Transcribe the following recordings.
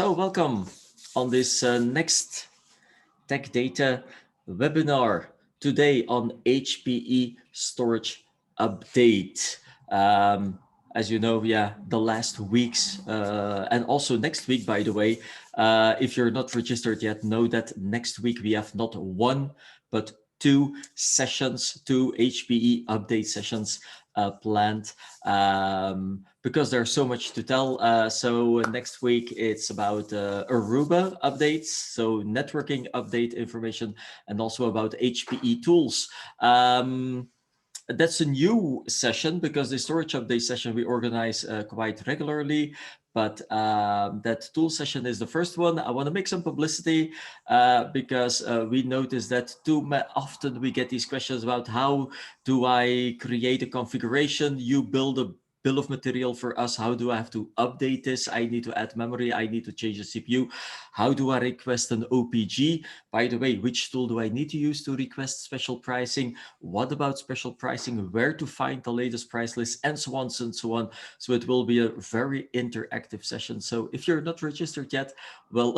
So welcome on this next Tech Data webinar today on HPE storage update. As you know, the last weeks and also next week, by the way, if you're not registered yet, know that next week we have not one, but two sessions, two HPE update sessions planned because there's so much to tell. So next week it's about Aruba updates, so networking update information, and also about HPE tools. That's a new session because the storage update session we organize quite regularly. But that tool session is the first one. I want to make some publicity because we notice that too often we get these questions about how do I create a configuration? You build a bill of material for us. How do I have to update this? I need to add memory. I need to change the CPU. How do I request an OPG? By the way, which tool do I need to use to request special pricing? What about special pricing? Where to find the latest price list, and so on and so on. So it will be a very interactive session. So if you're not registered yet, well,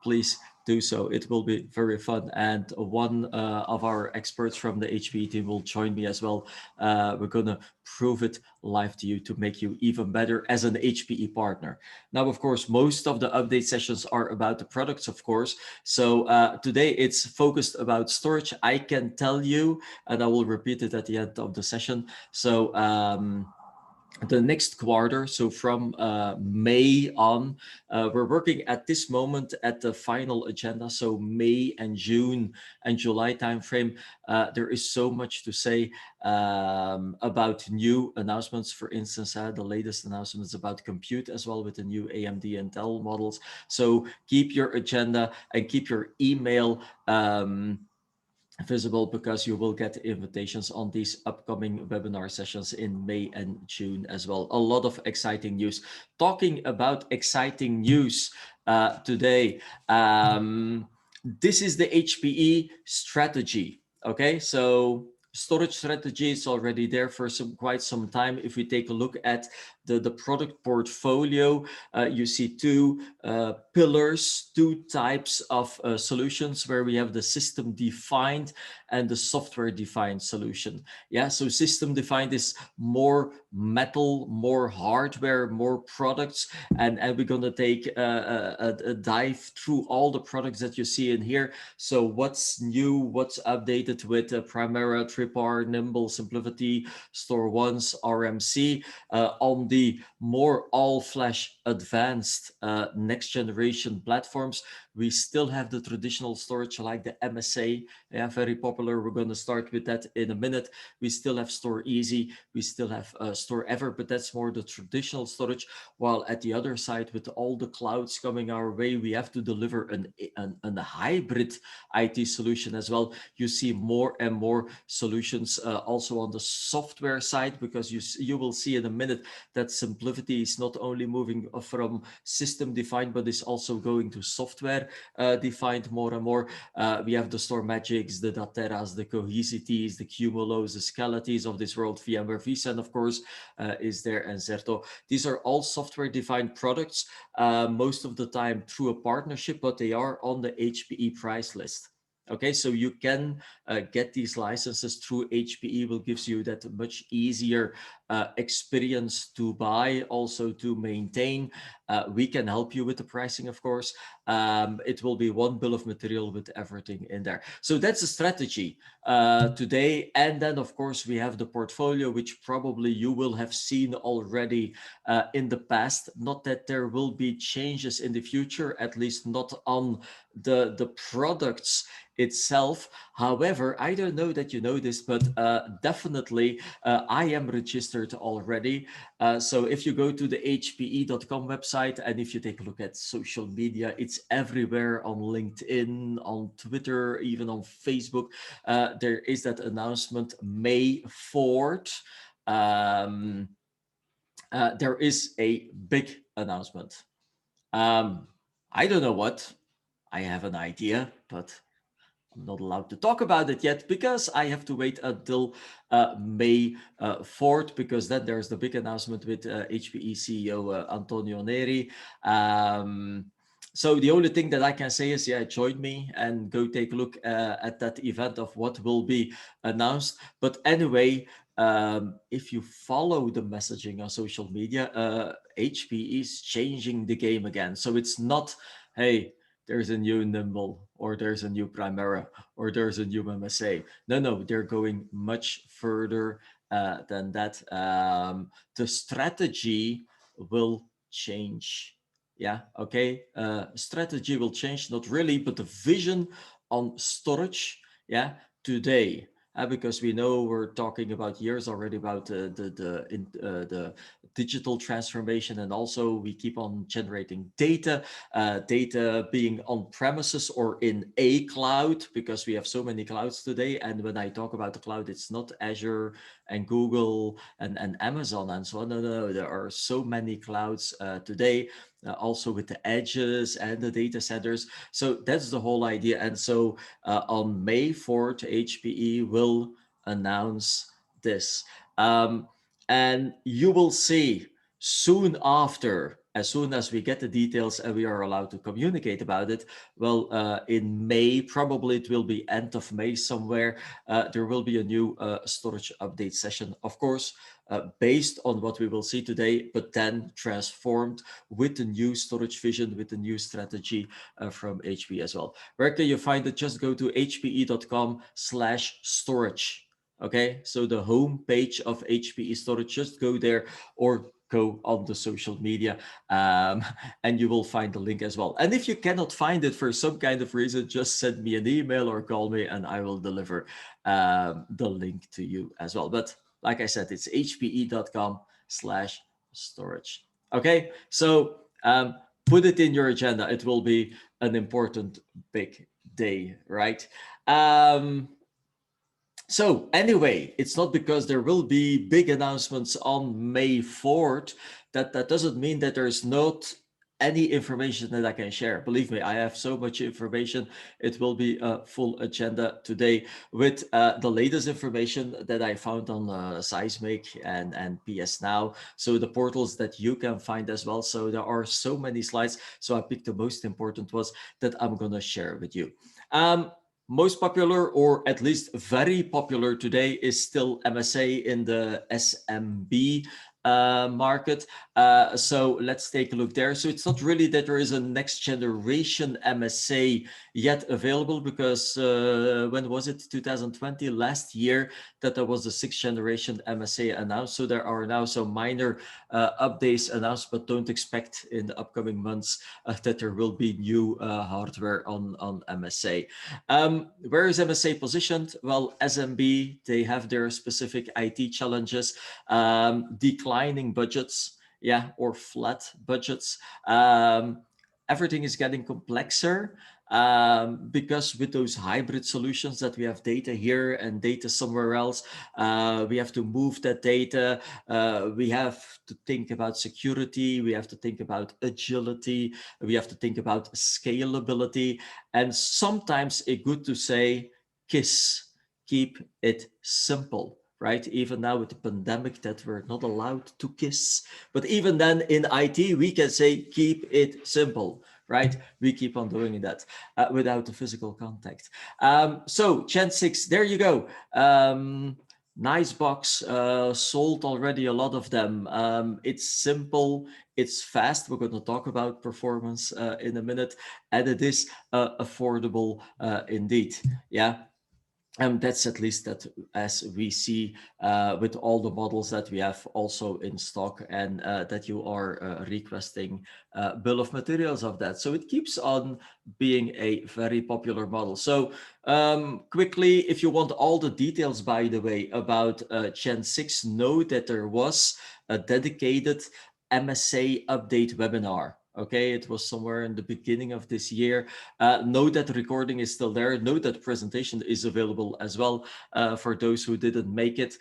please do so. It will be very fun. And one of our experts from the HPE team will join me as well. We're going to prove it live to you to make you even better as an HPE partner. Now, of course, most of the update sessions are about the products, of course. So today it's focused about storage. I can tell you, and I will repeat it at the end of the session. So the next quarter, so from May on, we're working at this moment at the final agenda. So May and June and July timeframe. There is so much to say about new announcements. For instance, the latest announcements about compute as well with the new AMD Intel models. So keep your agenda and keep your email visible, because you will get invitations on these upcoming webinar sessions in May and June as well. A lot of exciting news. Talking about exciting news today, this is the HPE strategy. Okay, so storage strategy is already there for quite some time. If we take a look at the product portfolio, you see two pillars, two types of solutions where we have the system defined and the software defined solution. Yeah, so system defined is more metal, more hardware, more products, and we're going to take a dive through all the products that you see in here. So what's new, what's updated with Primera, Tripar, Nimble, SIMPLIVITY, StoreOnce, RMC. On the more all-flash advanced next generation platforms, we still have the traditional storage like the MSA, very popular. We're going to start with that in a minute. We still have Store Easy, we still have Store Ever, but that's more the traditional storage. While at the other side, with all the clouds coming our way, we have to deliver a hybrid IT solution as well. You see more and more solutions also on the software side, because you will see in a minute that SIMPLIVITY is not only moving from system defined, but is also going to software defined more and more. We have the StoreMagics, the Dateras, the Cohesities, the Cumulos, the Scalaties of this world, VMware vCen, of course, is there, and Zerto. These are all software defined products, most of the time through a partnership, but they are on the HPE price list. Okay, so you can get these licenses through HPE. Will gives you that much easier experience to buy, also to maintain. We can help you with the pricing, of course. It will be one bill of material with everything in there. So that's a strategy today. And then, of course, we have the portfolio, which probably you will have seen already in the past. Not that there will be changes in the future, at least not on the products itself. However, I don't know that you know this, but definitely I am registered already. So if you go to the hpe.com website, and if you take a look at social media, it's everywhere, on LinkedIn, on Twitter, even on Facebook. There is that announcement May 4th. There is a big announcement. I don't know what. I have an idea, but I'm not allowed to talk about it yet, because I have to wait until May 4th, because then there's the big announcement with HPE CEO Antonio Neri. So the only thing that I can say is, yeah, join me and go take a look at that event of what will be announced. But anyway, if you follow the messaging on social media, HPE is changing the game again. So it's not, hey, there's a new Nimble, or there's a new Primera, or there's a new MSA. No, they're going much further than that. The strategy will change. Yeah, okay. Strategy will change, not really, but the vision on storage, yeah, today. Because we know we're talking about years already about the digital transformation, and also we keep on generating data, data being on premises or in a cloud, because we have so many clouds today. And when I talk about the cloud, it's not Azure and Google and Amazon and so on. No, there are so many clouds today, also with the edges and the data centers. So that's the whole idea. And so on May 4th, HPE will announce this. And you will see soon after, as soon as we get the details and we are allowed to communicate about it, well, in May, probably it will be end of May somewhere, there will be a new storage update session, of course, based on what we will see today, but then transformed with the new storage vision, with the new strategy from HPE as well. Where can you find it? Just go to hpe.com/storage. Okay, so the home page of HPE storage, just go there, or go on the social media, and you will find the link as well. And if you cannot find it for some kind of reason, just send me an email or call me and I will deliver the link to you as well. But like I said, it's hpe.com/storage. Okay, so put it in your agenda. It will be an important big day, right? So anyway, it's not because there will be big announcements on May 4th that doesn't mean that there's not any information that I can share. Believe me, I have so much information. It will be a full agenda today with the latest information that I found on Seismic and PS Now. So the portals that you can find as well. So there are so many slides. So I picked the most important ones that I'm going to share with you. Most popular, or at least very popular today, is still MSA in the SMB market. So let's take a look there. So it's not really that there is a next generation MSA yet available, because when was it? 2020, last year, that there was the 6th generation MSA announced. So there are now some minor updates announced, but don't expect in the upcoming months that there will be new hardware on MSA. Where is MSA positioned? Well, SMB, they have their specific IT challenges, declining budgets, yeah, or flat budgets. Everything is getting complexer, because with those hybrid solutions that we have data here and data somewhere else, we have to move that data. We have to think about security. We have to think about agility. We have to think about scalability. And sometimes it's good to say, KISS, keep it simple. Right? Even now with the pandemic that we're not allowed to kiss. But even then in IT, we can say, keep it simple, right? We keep on doing that without the physical contact. So Gen 6, there you go. Nice box, sold already a lot of them. It's simple, it's fast. We're going to talk about performance in a minute, and it is affordable indeed. Yeah. And that's at least that as we see with all the models that we have also in stock, and that you are requesting bill of materials of that. So it keeps on being a very popular model. So quickly, if you want all the details, by the way, about Gen 6, know that there was a dedicated MSA update webinar. Okay, it was somewhere in the beginning of this year. Note that the recording is still there. Note that the presentation is available as well for those who didn't make it.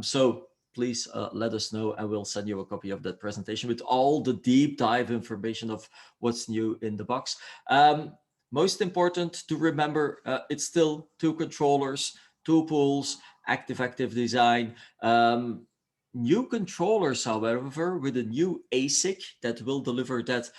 So please let us know, and we'll send you a copy of that presentation with all the deep dive information of what's new in the box. Most important to remember, it's still 2 controllers, 2 pools, active-active design. New controllers, however, with a new ASIC that will deliver that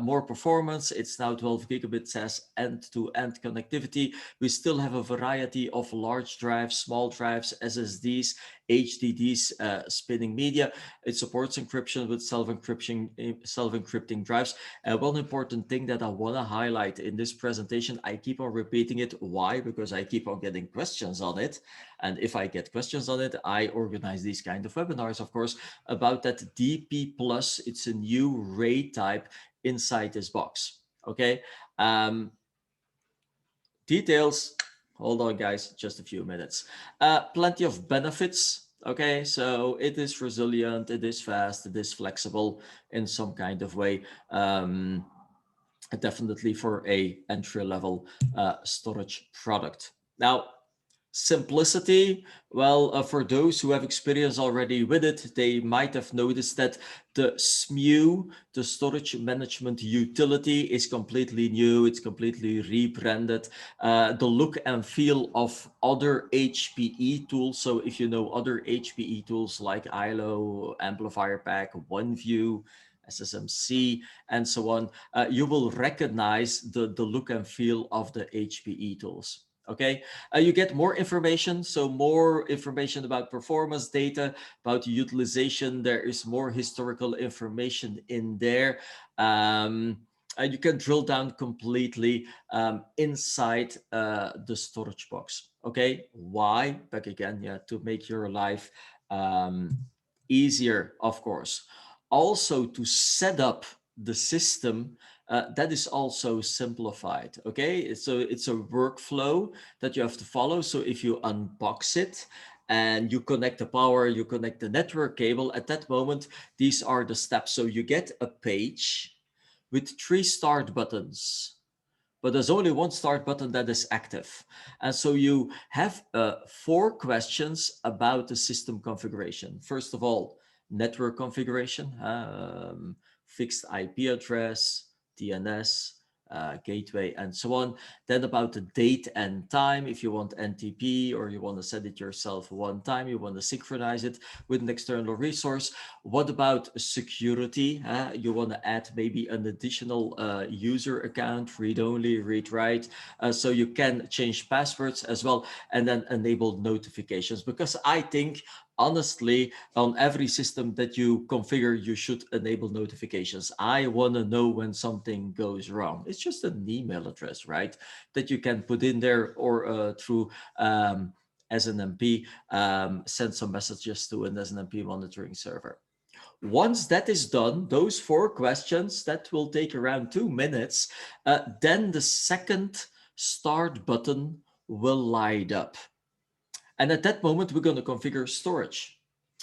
more performance. It's now 12 gigabits as end-to-end connectivity. We still have a variety of large drives, small drives, SSDs, HDDs, spinning media. It supports encryption with self-encrypting drives. One important thing that I want to highlight in this presentation, I keep on repeating it. Why? Because I keep on getting questions on it. And if I get questions on it, I organize these kind of webinars, of course, about that DP+. It's a new RAID type inside this box. Okay. Details. Hold on, guys, just a few minutes. Plenty of benefits. Okay, so it is resilient, it is fast, it is flexible in some kind of way. Definitely for a entry-level storage product. Now, simplicity, well, for those who have experience already with it, they might have noticed that the SMU, the storage management utility, is completely new. It's completely rebranded. The look and feel of other HPE tools. So if you know other HPE tools like ILO, Amplifier Pack, OneView, SSMC, and so on, you will recognize the look and feel of the HPE tools. Okay, you get more information, so more information about performance data, about utilization. There is more historical information in there. You can drill down completely inside the storage box. Okay, why? Back again, yeah, to make your life easier, of course. Also, to set up the system, that is also simplified. Okay, so it's a workflow that you have to follow. So if you unbox it and you connect the power, you connect the network cable, at that moment, these are the steps. So you get a page with 3 start buttons, but there's only one start button that is active. And so you have 4 questions about the system configuration. First of all, network configuration, fixed IP address, DNS, gateway, and so on. Then about the date and time, if you want NTP or you want to set it yourself one time, you want to synchronize it with an external resource. What about security? You want to add maybe an additional user account, read-only, read-write, so you can change passwords as well, and then enable notifications. Because I think, honestly, on every system that you configure, you should enable notifications. I want to know when something goes wrong. It's just an email address, right? That you can put in there, or through SNMP, send some messages to an SNMP monitoring server. Once that is done, those 4 questions, that will take around 2 minutes, then the second start button will light up. And at that moment, we're going to configure storage.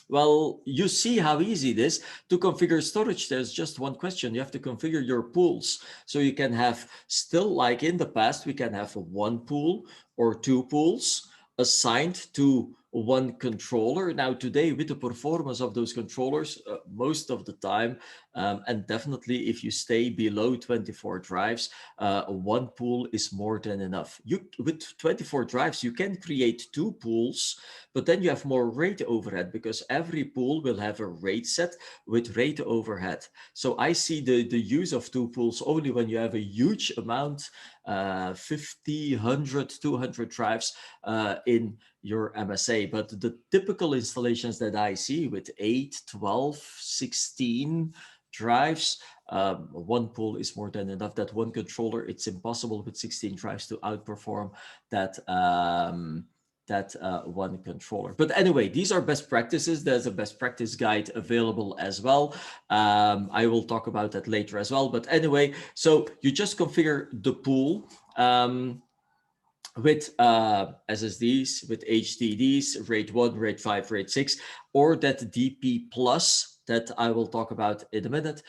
Well, you see how easy it is to configure storage. There's just one question. You have to configure your pools. So you can have, still like in the past, we can have 1 pool or 2 pools assigned to one controller. Now today, with the performance of those controllers, most of the time, and definitely if you stay below 24 drives, 1 pool is more than enough. With 24 drives, you can create 2 pools, but then you have more RAID overhead, because every pool will have a RAID set with RAID overhead. So I see the use of 2 pools only when you have a huge amount, 50, 100, 200 drives in your MSA. But the typical installations that I see with 8, 12, 16 drives, 1 pool is more than enough. That 1 controller, it's impossible with 16 drives to outperform that 1 controller. But anyway, these are best practices. There's a best practice guide available as well. I will talk about that later as well. But anyway, so you just configure the pool with SSDs, with HDDs, RAID 1, RAID 5, RAID 6, or that DP plus that I will talk about in a minute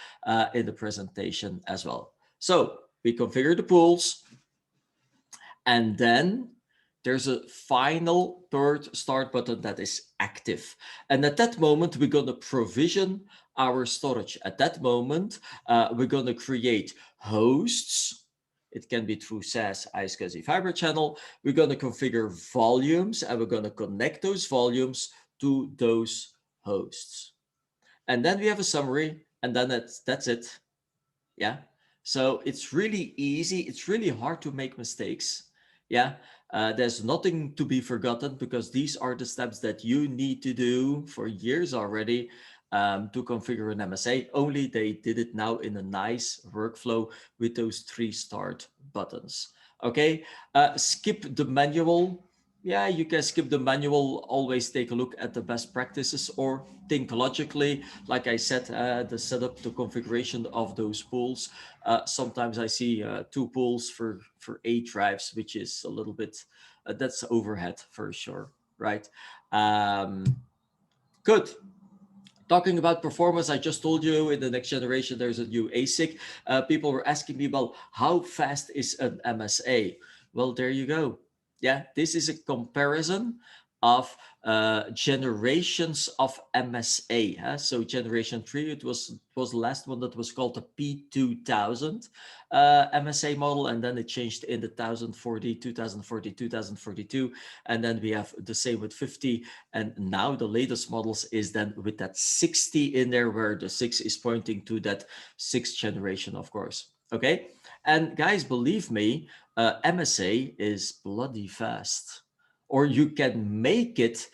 in the presentation as well. So we configure the pools, and then there's a final 3rd start button that is active. And at that moment, we're going to provision our storage. At that moment, we're going to create hosts. It can be through SAS, iSCSI Fiber Channel. We're going to configure volumes, and we're going to connect those volumes to those hosts. And then we have a summary, and then that's it. Yeah. So it's really easy. It's really hard to make mistakes. Yeah. There's nothing to be forgotten because these are the steps that you need to do for years already to configure an MSA. Only they did it now in a nice workflow with those 3 start buttons. Okay. Skip the manual. Yeah, you can skip the manual. Always take a look at the best practices or think logically. Like I said, the setup, the configuration of those pools. Sometimes I see 2 pools for 8 drives, which is a little bit, that's overhead for sure, right? Um, Good. Talking about performance, I just told you in the next generation there's a new ASIC. People were asking me, well, how fast is an MSA? Well, there you go. Yeah, this is a comparison of generations of MSA. So generation 3, it was the last one that was called the P2000 MSA model, and then it changed in the 1040, 2040, 2042, and then we have the same with 50, and now the latest models is then with that 60 in there, where the 6 is pointing to that 6th generation, of course. Okay, and guys, believe me, MSA is bloody fast, or you can make it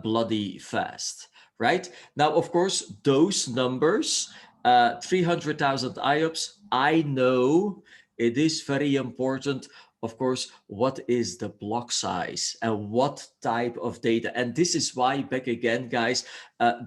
bloody fast, right? Now, of course, those numbers, 300,000 IOPS, I know it is very important. Of course, what is the block size and what type of data? And this is why, back again, guys,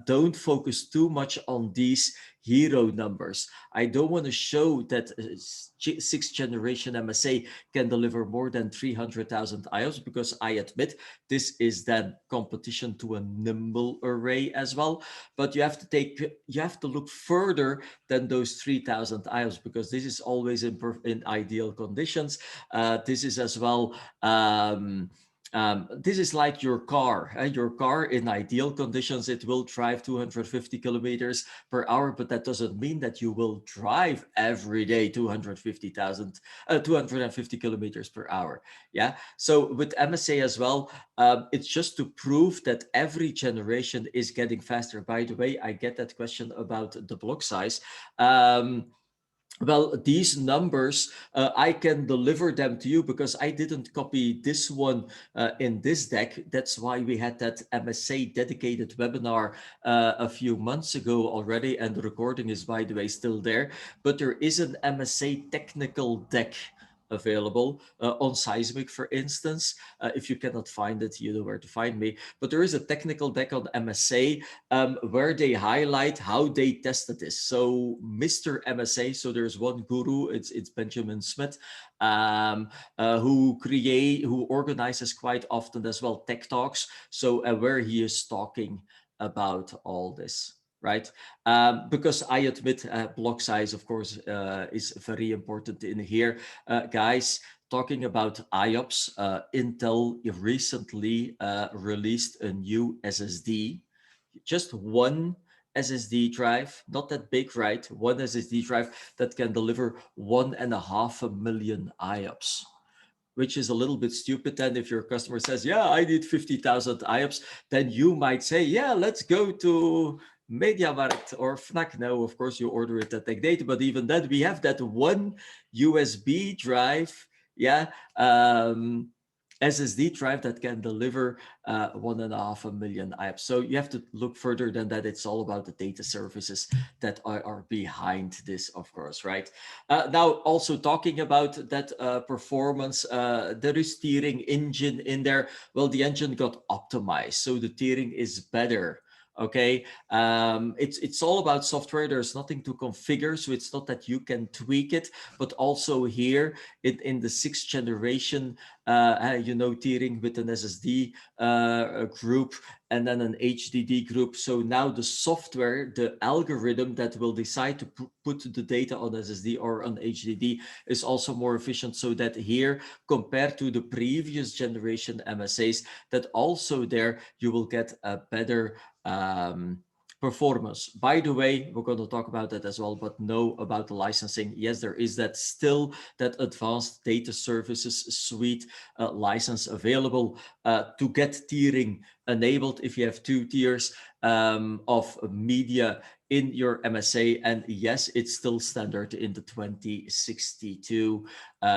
don't focus too much on these hero numbers. I don't want to show that 6th generation MSA can deliver more than 300,000 IOPS, because I admit this is then competition to a nimble array as well. But you have to look further than those 3,000 IOPS, because this is always in ideal conditions. This is as well. This is like your car. Your car in ideal conditions, it will drive 250 kilometers per hour, but that doesn't mean that you will drive every day 250 kilometers per hour. Yeah. So with MSA as well, it's just to prove that every generation is getting faster. By the way, I get that question about the block size. Well, these numbers, I can deliver them to you because I didn't copy this one in this deck. That's why we had that MSA dedicated webinar a few months ago already, and the recording is, by the way, still there. But there is an MSA technical deck available on Seismic, for instance. If you cannot find it, you know where to find me. But there is a technical deck on MSA where they highlight how they tested this. So Mr. MSA, so there's one guru, it's Benjamin Smith, who organizes quite often as well tech talks. So where he is talking about all this. Right, because I admit block size, of course, is very important in here, guys. Talking about IOPS, Intel recently released a new SSD, just one SSD drive, not that big, right? One SSD drive that can deliver 1.5 million IOPS, which is a little bit stupid. Then if your customer says, yeah, I need 50,000 IOPS, then you might say, yeah, let's go to MediaMarkt or Fnac. No, of course, you order it at Tech Data, but even then, we have that one USB drive, yeah, SSD drive that can deliver 1.5 million IOPS. So you have to look further than that. It's all about the data services that are behind this, of course, right? Now, also talking about that performance, there is tiering engine in there. Well, the engine got optimized, so the tiering is better. Okay, it's all about software. There's nothing to configure, so it's not that you can tweak it, but also here in the 6th generation, tiering with an SSD group and then an HDD group. So now the software, the algorithm that will decide to put the data on SSD or on HDD is also more efficient, so that here, compared to the previous generation MSAs, that also there you will get a better performance. By the way, we're going to talk about that as well, but know about the licensing. Yes, there is still that advanced data services suite license available to get tiering enabled if you have 2 tiers of media in your MSA. And yes, it's still standard in the 2062,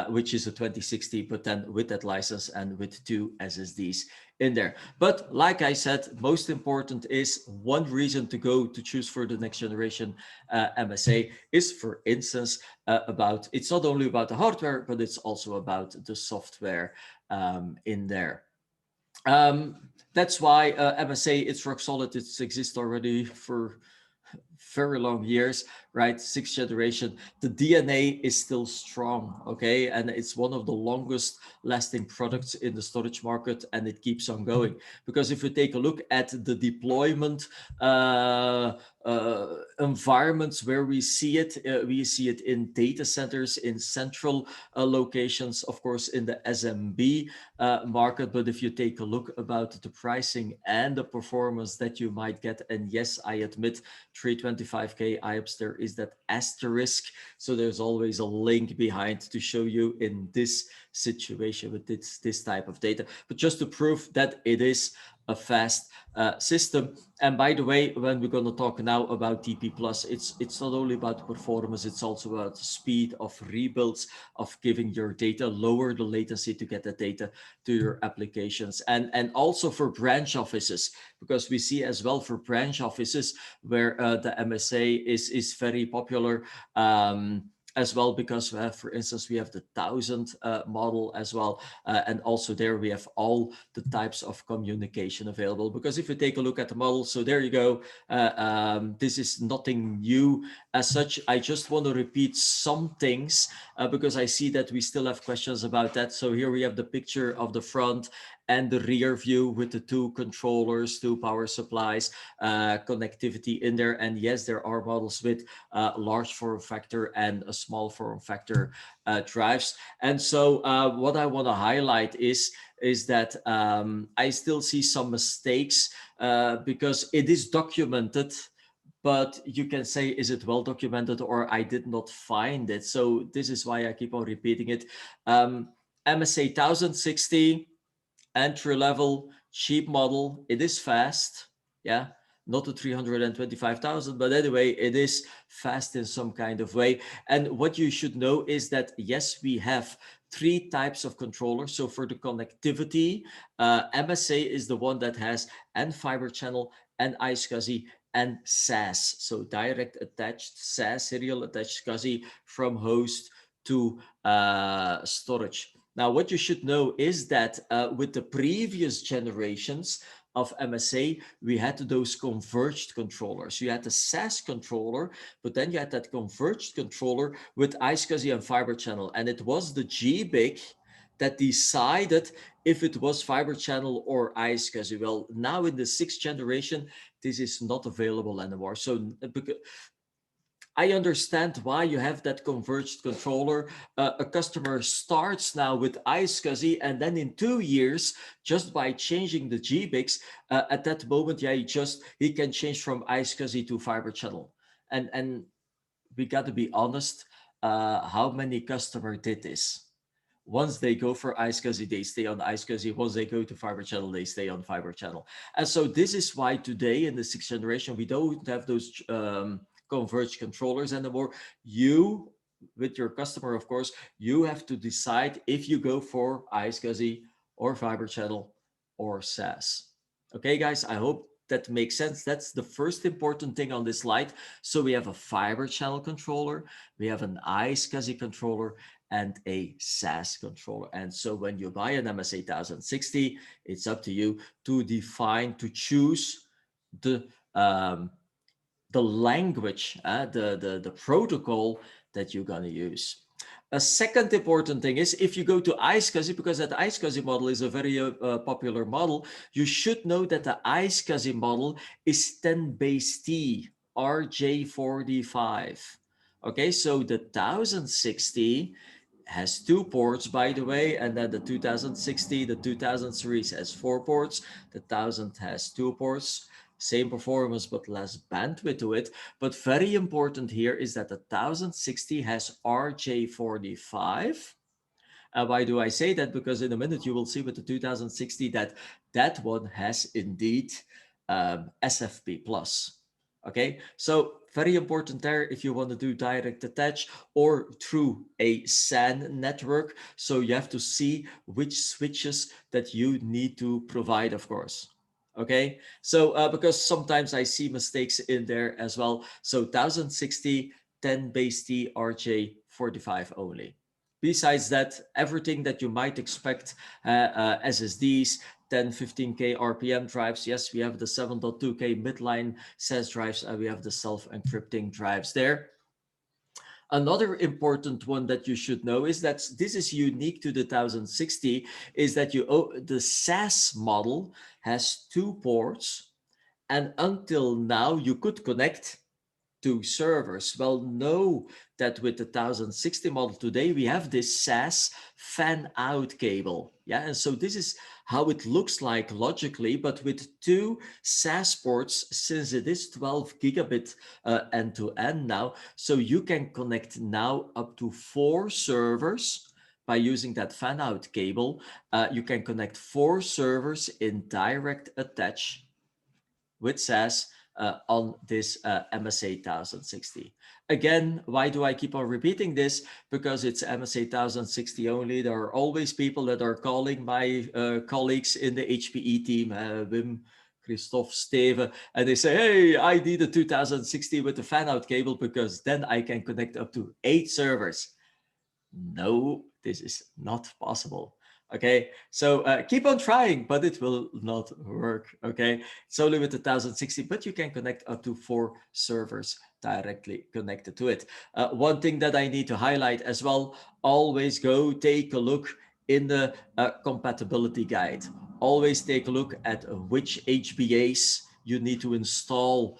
which is a 2060, but then with that license and with 2 SSDs in there. But like I said, most important is one reason to go to choose for the next generation MSA is, for instance, it's not only about the hardware, but it's also about the software in there. That's why MSA, it's rock solid. It's exists already for very long years, right? 6th generation. The DNA is still strong, okay? And it's one of the longest lasting products in the storage market, and it keeps on going. Because if you take a look at the deployment environments where we see it in data centers, in central locations, of course, in the SMB market. But if you take a look about the pricing and the performance that you might get, and yes, I admit 325K IOPS, there is that asterisk. So there's always a link behind to show you in this situation with this type of data, but just to prove that it is a fast system. And by the way, when we're going to talk now about TP Plus, it's not only about performance, it's also about the speed of rebuilds, of giving your data, lower the latency to get the data to your applications, and also for branch offices, because we see as well for branch offices where the MSA is very popular. As well, because for instance, we have the 1000 model as well. And also there we have all the types of communication available. Because if you take a look at the model, so there you go. This is nothing new as such. I just want to repeat some things because I see that we still have questions about that. So here we have the picture of the front and the rear view with the 2 controllers, 2 power supplies, connectivity in there. And yes, there are models with large form factor and a small form factor drives. And so what I want to highlight is that I still see some mistakes because it is documented, but you can say, is it well documented, or I did not find it. So this is why I keep on repeating it. MSA 1060, entry level, cheap model. It is fast, yeah, not the 325,000, but anyway, it is fast in some kind of way. And what you should know is that yes, we have 3 types of controllers. So for the connectivity, MSA is the one that has and fiber channel and iSCSI and SAS, so direct attached SAS, serial attached SCSI from host to storage. Now, what you should know is that with the previous generations of MSA, we had those converged controllers. You had the SAS controller, but then you had that converged controller with iSCSI and fiber channel. And it was the GBIC that decided if it was fiber channel or iSCSI. Well, now in the 6th generation, this is not available anymore. So I understand why you have that converged controller. A customer starts now with iSCSI, and then in 2 years, just by changing the GBICs, at that moment, yeah, he can change from iSCSI to fiber channel. And we got to be honest, how many customers did this? Once they go for iSCSI, they stay on iSCSI. Once they go to fiber channel, they stay on fiber channel. And so this is why today in the 6th generation, we don't have those converged controllers anymore. You, with your customer, of course, you have to decide if you go for iSCSI or fiber channel or SAS. Okay, guys, I hope that makes sense. That's the first important thing on this slide. So we have a fiber channel controller, we have an iSCSI controller, and a SAS controller. And so when you buy an MSA 1060, it's up to you to define, to choose the language, the protocol that you're going to use. A second important thing is if you go to iSCSI, because that iSCSI model is a very popular model, you should know that the iSCSI model is 10 base T, RJ45. Okay, so the 1060 has 2 ports, by the way, and then the 2060, the 2000 series has 4 ports, the 1000 has 2 ports. Same performance, but less bandwidth to it. But very important here is that the 1060 has RJ45 Why do I say that? Because in a minute you will see with the 2060 that that one has indeed SFP plus. Okay, so very important there if you want to do direct attach or through a SAN network. So you have to see which switches that you need to provide, of course. Okay, so because sometimes I see mistakes in there as well. So 1060, 10 base T, RJ45 only. Besides that, everything that you might expect, SSDs, 10, 15K RPM drives. Yes, we have the 7.2K midline SAS drives, and we have the self-encrypting drives there. Another important one that you should know is that this is unique to the 1060, is that the SAS model has 2 ports, and until now you could connect to servers. Well, know that with the 1060 model today, we have this SAS fan out cable. Yeah, and so this is how it looks like logically, but with 2 SAS ports, since it is 12 gigabit end to end now, so you can connect now up to 4 servers by using that fan out cable. You can connect 4 servers in direct attach with SAS on this MSA 1060. Again, why do I keep on repeating this? Because it's MSA 1060 only. There are always people that are calling my colleagues in the HPE team, Wim, Christophe, Steven, and they say, hey, I need a 2060 with the fan-out cable because then I can connect up to 8 servers. No, this is not possible. Okay, so keep on trying, but it will not work. Okay, it's only with the 1060, but you can connect up to 4 servers directly connected to it. One thing that I need to highlight as well, always go take a look in the compatibility guide. Always take a look at which HBAs you need to install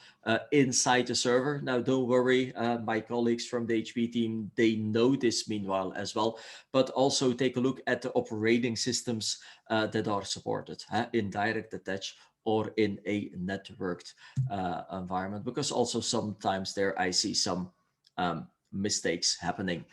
inside the server. Now, don't worry, my colleagues from the HP team, they know this meanwhile as well, but also take a look at the operating systems that are supported in direct attach or in a networked environment, because also sometimes there I see some mistakes happening.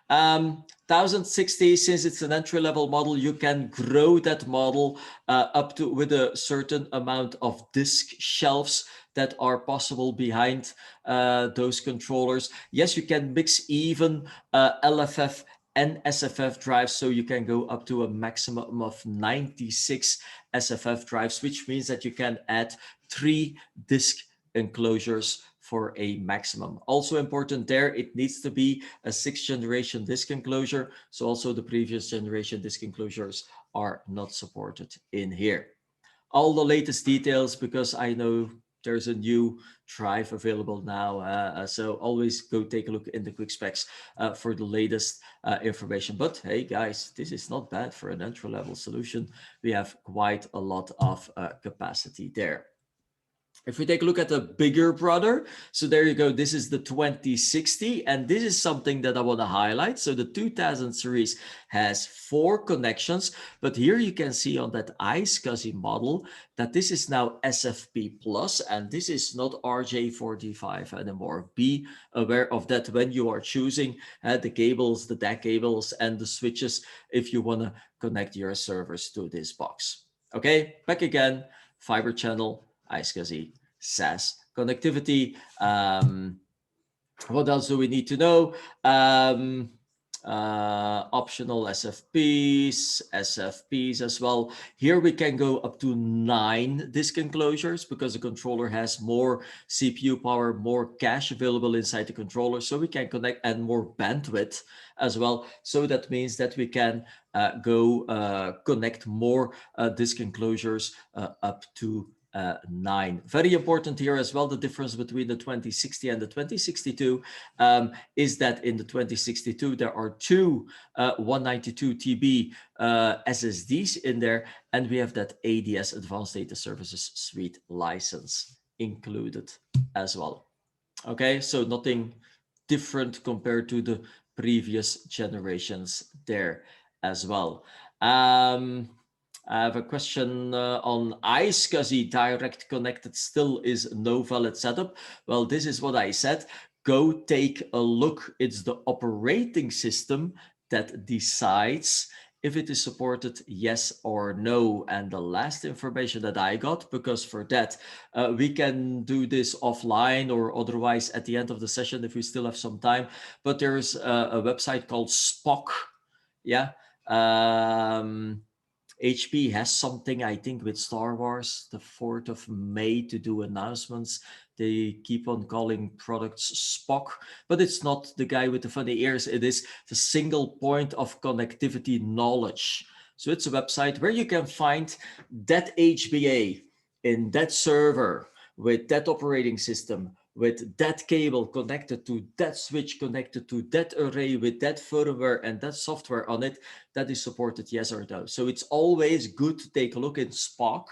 1060, since it's an entry level model, you can grow that model up to with a certain amount of disk shelves that are possible behind those controllers. Yes, you can mix even LFF and SFF drives, so you can go up to a maximum of 96 SFF drives, which means that you can add 3 disk enclosures for a maximum. Also important there, it needs to be a 6th generation disk enclosure. So also the previous generation disk enclosures are not supported in here. All the latest details, because I know there's a new drive available now. So always go take a look in the quick specs for the latest information. But hey guys, this is not bad for an entry level solution. We have quite a lot of capacity there. If we take a look at the bigger brother, so there you go, this is the 2060, and this is something that I want to highlight. So the 2000 series has 4 connections, but here you can see on that iSCSI model that this is now SFP plus, and this is not RJ45 anymore. Be aware of that when you are choosing the cables, the DAC cables, and the switches if you want to connect your servers to this box. Okay, back again, fiber channel, iSCSI, SAS connectivity. What else do we need to know? Optional SFPs as well. Here we can go up to 9 disk enclosures because the controller has more CPU power, more cache available inside the controller, so we can connect, and more bandwidth as well. So that means that we can connect more disk enclosures up to 9. Very important here as well, the difference between the 2060 and the 2062 is that in the 2062 there are 2 192 TB SSDs in there, and we have that ADS, Advanced Data Services Suite license included as well. Okay, so nothing different compared to the previous generations there as well. I have a question on iSCSI direct connected still is no valid setup. Well, this is what I said. Go take a look. It's the operating system that decides if it is supported, yes or no. And the last information that I got, because for that, we can do this offline or otherwise at the end of the session if we still have some time, but there's a website called SPOC. Yeah. HP has something, I think, with Star Wars, the 4th of May to do announcements. They keep on calling products Spock, but it's not the guy with the funny ears. It is the single point of connectivity knowledge. So it's a website where you can find that HBA in that server with that operating system, with that cable connected to that switch, connected to that array with that firmware and that software on it, that is supported, yes or no. So it's always good to take a look in Spock,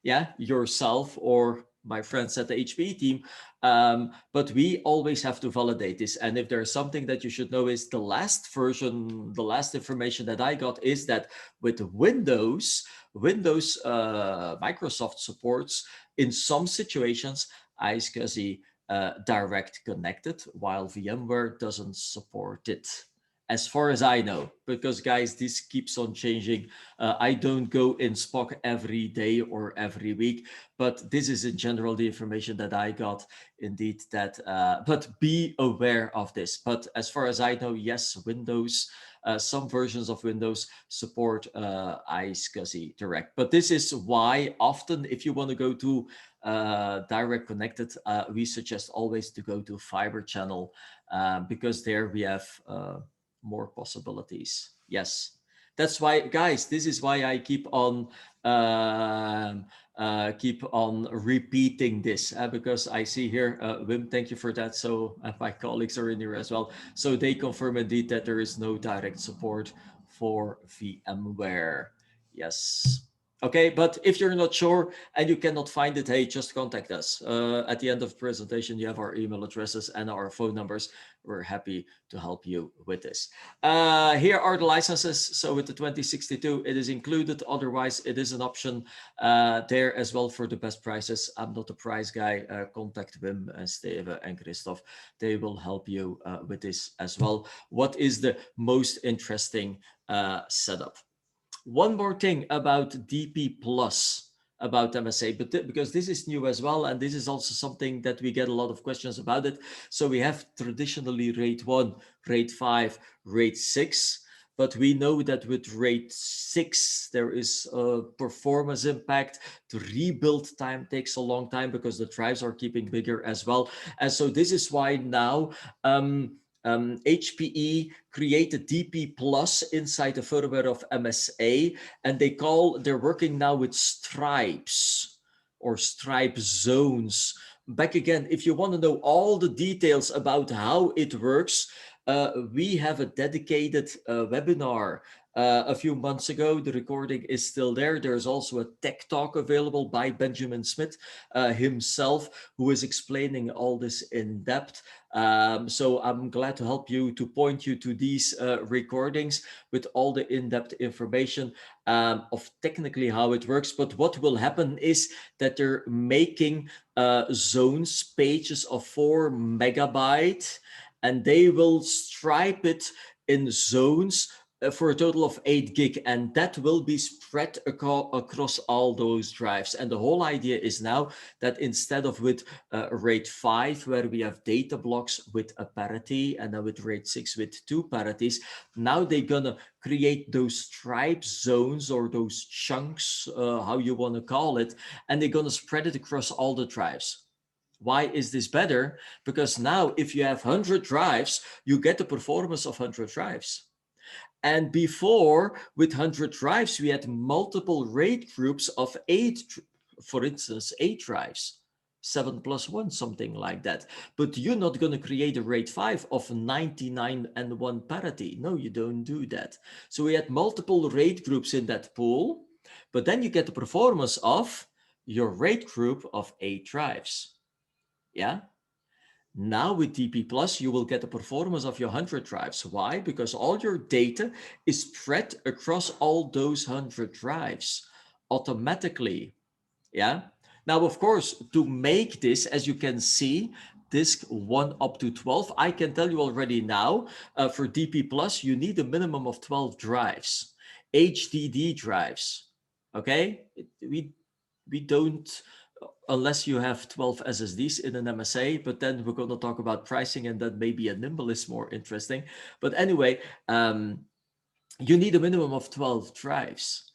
yeah, yourself or my friends at the HPE team. But we always have to validate this. And if there's something that you should know is the last version, the last information that I got is that with Windows, Microsoft supports in some situations iSCSI direct connected, while VMware doesn't support it. As far as I know, because guys, this keeps on changing. I don't go in Spock every day or every week, but this is in general the information that I got indeed that, but be aware of this. But as far as I know, yes, Windows, some versions of Windows support iSCSI direct. But this is why often if you want to go to direct connected, we suggest always to go to fiber channel because there we have more possibilities. Yes, that's why, guys, this is why I keep on repeating this because I see here, Wim, thank you for that. So my colleagues are in here as well. So they confirm indeed that there is no direct support for VMware. Yes. Okay, but if you're not sure and you cannot find it, hey, just contact us. At the end of the presentation, you have our email addresses and our phone numbers. We're happy to help you with this. Here are the licenses. So with the 2062, it is included. Otherwise, it is an option there as well for the best prices. I'm not a price guy. Contact Wim and Steve and Christoph. They will help you with this as well. What is the most interesting setup? One more thing about DP Plus, about MSA, but because this is new as well, and this is also something that we get a lot of questions about it. So we have traditionally RAID 1, RAID 5, RAID 6, but we know that with RAID 6, there is a performance impact. The rebuild time takes a long time because the drives are keeping bigger as well. And so this is why now HPE created DP Plus inside the firmware of MSA, and they're working now with stripes or stripe zones. Back again, if you want to know all the details about how it works, we have a dedicated webinar a few months ago. The recording is still there. There's also a tech talk available by Benjamin Smith himself, who is explaining all this in depth. So I'm glad to help you, to point you to these recordings with all the in-depth information of technically how it works. But what will happen is that they're making zones, pages of 4 megabytes, and they will stripe it in zones for a total of 8 gig, and that will be spread across all those drives. And the whole idea is now that instead of with RAID 5, where we have data blocks with a parity, and then with RAID 6 with 2 parities, now they're gonna create those stripe zones or those chunks, how you want to call it, and they're gonna spread it across all the drives. Why is this better? Because now if you have 100 drives, you get the performance of 100 drives. And before, with 100 drives, we had multiple RAID groups of 8, for instance, 8 drives, 7 plus 1, something like that. But you're not going to create a RAID 5 of 99 and 1 parity. No, you don't do that. So we had multiple RAID groups in that pool, but then you get the performance of your RAID group of 8 drives. Yeah. Now with DP Plus, you will get the performance of your 100 drives. Why? Because all your data is spread across all those 100 drives automatically. Yeah. Now, of course, to make this, as you can see, disk 1 up to 12. I can tell you already now, for DP Plus, you need a minimum of 12 drives, HDD drives. Okay, we don't, unless you have 12 SSDs in an MSA, but then we're going to talk about pricing, and then maybe a Nimble is more interesting. But anyway, you need a minimum of 12 drives.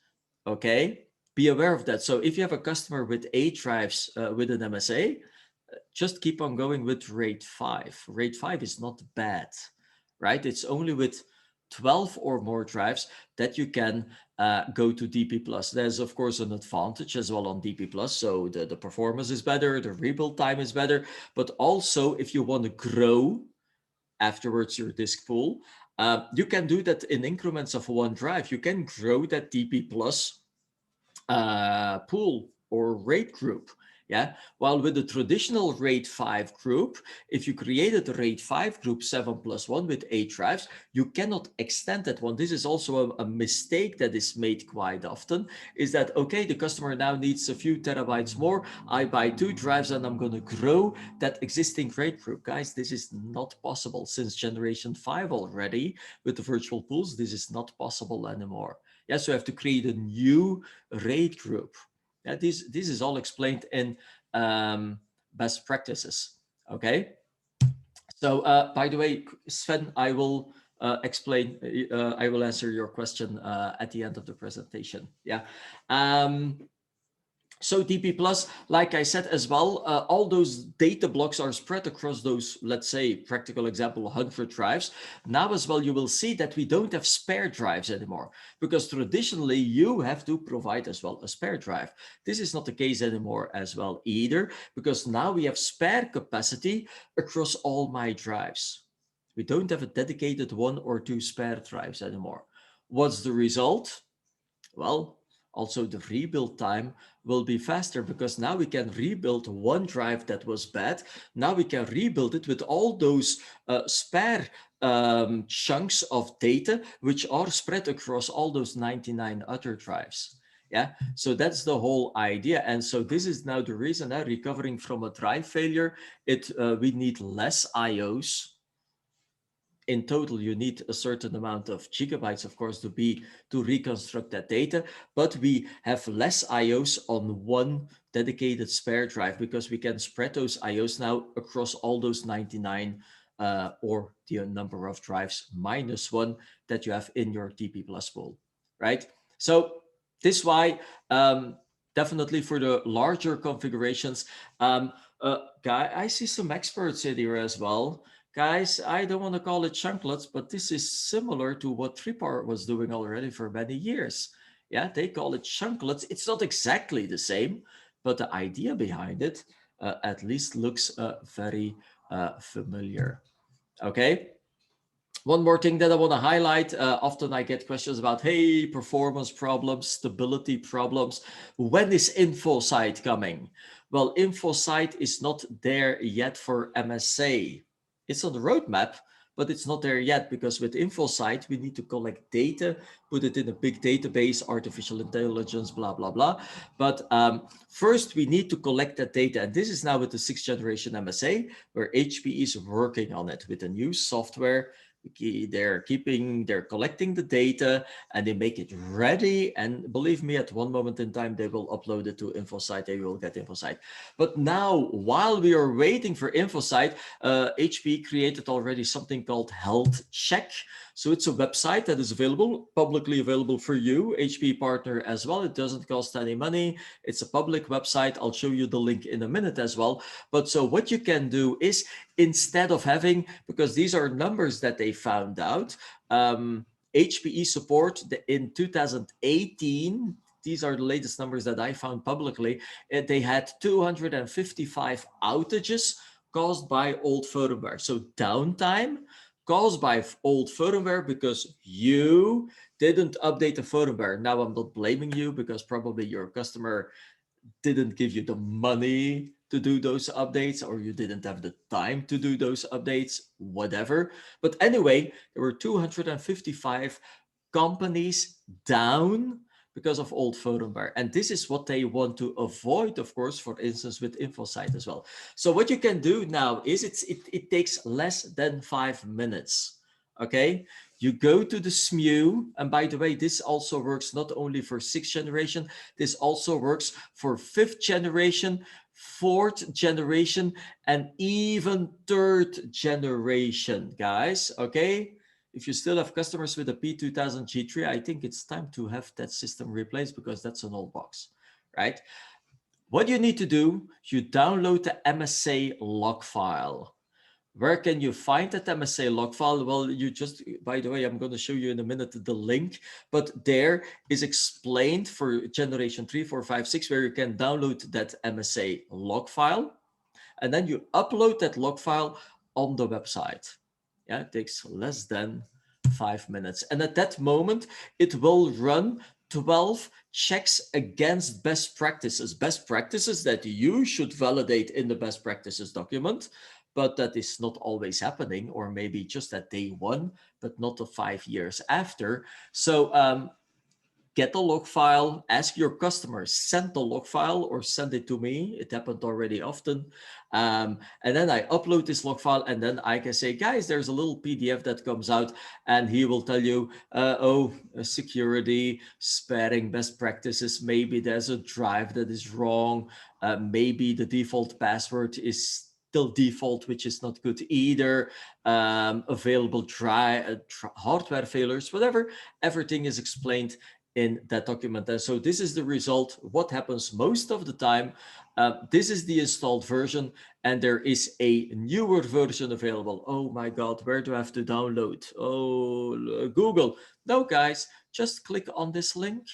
Okay, be aware of that. So if you have a customer with 8 drives with an MSA, just keep on going with RAID 5. RAID 5 is not bad, right? It's only with 12 or more drives that you can go to DP+. There's, of course, an advantage as well on DP+. So the performance is better, the rebuild time is better, but also if you want to grow afterwards your disk pool, you can do that in increments of 1 drive. You can grow that DP+ pool or RAID group. Yeah, while with the traditional RAID 5 group, if you created a RAID 5 group 7+1 with 8 drives, you cannot extend that one. This is also a mistake that is made quite often, is that, okay, the customer now needs a few terabytes more. I buy 2 drives and I'm going to grow that existing RAID group. Guys, this is not possible since generation 5 already with the virtual pools. This is not possible anymore. Yeah, so you have to create a new RAID group. Yeah, this is all explained in best practices. Okay. So by the way, Sven, I will explain. I will answer your question at the end of the presentation. Yeah. So DP Plus, like I said as well, all those data blocks are spread across those, let's say, practical example, 100 drives. Now as well, you will see that we don't have spare drives anymore, because traditionally you have to provide as well a spare drive. This is not the case anymore as well either, because now we have spare capacity across all my drives. We don't have a dedicated 1 or 2 spare drives anymore. What's the result? Well, also the rebuild time will be faster, because now we can rebuild 1 drive that was bad. Now we can rebuild it with all those spare chunks of data which are spread across all those 99 other drives. Yeah, so that's the whole idea. And so this is now the reason recovering from a drive failure, we need less IOs. In total, you need a certain amount of gigabytes, of course, to reconstruct that data, but we have less IOs on 1 dedicated spare drive, because we can spread those IOs now across all those 99 or the number of drives minus 1 that you have in your DP Plus pool, right? So this is why definitely for the larger configurations, guy, I see some experts in here as well. Guys, I don't want to call it chunklets, but this is similar to what Tripar was doing already for many years. Yeah, they call it chunklets. It's not exactly the same, but the idea behind it at least looks very familiar. Okay. One more thing that I want to highlight. Often I get questions about, hey, performance problems, stability problems. When is InfoSight coming? Well, InfoSight is not there yet for MSA. It's on the roadmap, but it's not there yet, because with InfoSight, we need to collect data, put it in a big database, artificial intelligence, blah, blah, blah. But first, we need to collect that data. And this is now with the 6th generation MSA, where HPE is working on it with a new software. They're collecting the data and they make it ready. And believe me, at one moment in time, they will upload it to InfoSight. They will get InfoSight. But now, while we are waiting for InfoSight, HPE created already something called Health Check. So it's a website that is available, publicly available for you, HPE partner as well. It doesn't cost any money. It's a public website. I'll show you the link in a minute as well. But so what you can do is, instead of having, because these are numbers that they found out, HPE support in 2018, these are the latest numbers that I found publicly, they had 255 outages caused by old firmware. So downtime caused by old firmware because you didn't update the firmware. Now I'm not blaming you, because probably your customer didn't give you the money to do those updates, or you didn't have the time to do those updates, whatever. But anyway, there were 255 companies down because of old firmware. And this is what they want to avoid, of course, for instance, with InfoSight as well. So what you can do now is it takes less than 5 minutes. Okay, you go to the SMU, and by the way, this also works not only for 6th generation, this also works for 5th generation, 4th generation, and even 3rd generation, guys. Okay, if you still have customers with a P2000 G3, I think it's time to have that system replaced because that's an old box, right? What you need to do, you download the MSA log file. Where can you find that MSA log file? Well, you just, by the way, I'm going to show you in a minute the link, but there is explained for generation 3, 4, 5, 6, where you can download that MSA log file. And then you upload that log file on the website. Yeah, it takes less than 5 minutes. And at that moment, it will run 12 checks against best practices that you should validate in the best practices document, but that is not always happening, or maybe just at day 1, but not the 5 years after. So get the log file, ask your customers, send the log file or send it to me. It happened already often. And then I upload this log file, and then I can say, guys, there's a little PDF that comes out, and he will tell you, security, sparing best practices. Maybe there's a drive that is wrong. Maybe the default password is still default, which is not good either. Available hardware failures, whatever. Everything is explained in that document. And so this is the result. What happens most of the time, this is the installed version, and there is a newer version available. Oh my God, where do I have to download? Oh, Google. No, guys, just click on this link.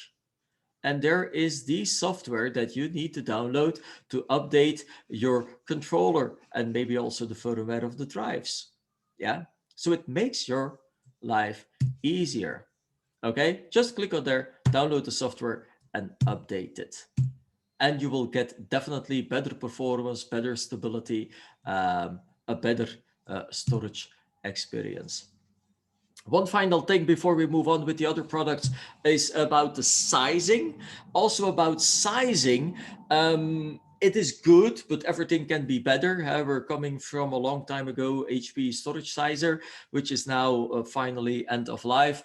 And there is the software that you need to download to update your controller and maybe also the firmware of the drives. Yeah, so it makes your life easier. Okay, just click on there, download the software and update it. And you will get definitely better performance, better stability, a better storage experience. One final thing before we move on with the other products is about the sizing. Also about sizing, it is good, but everything can be better. We're coming from a long time ago, HPE storage sizer, which is now finally end of life.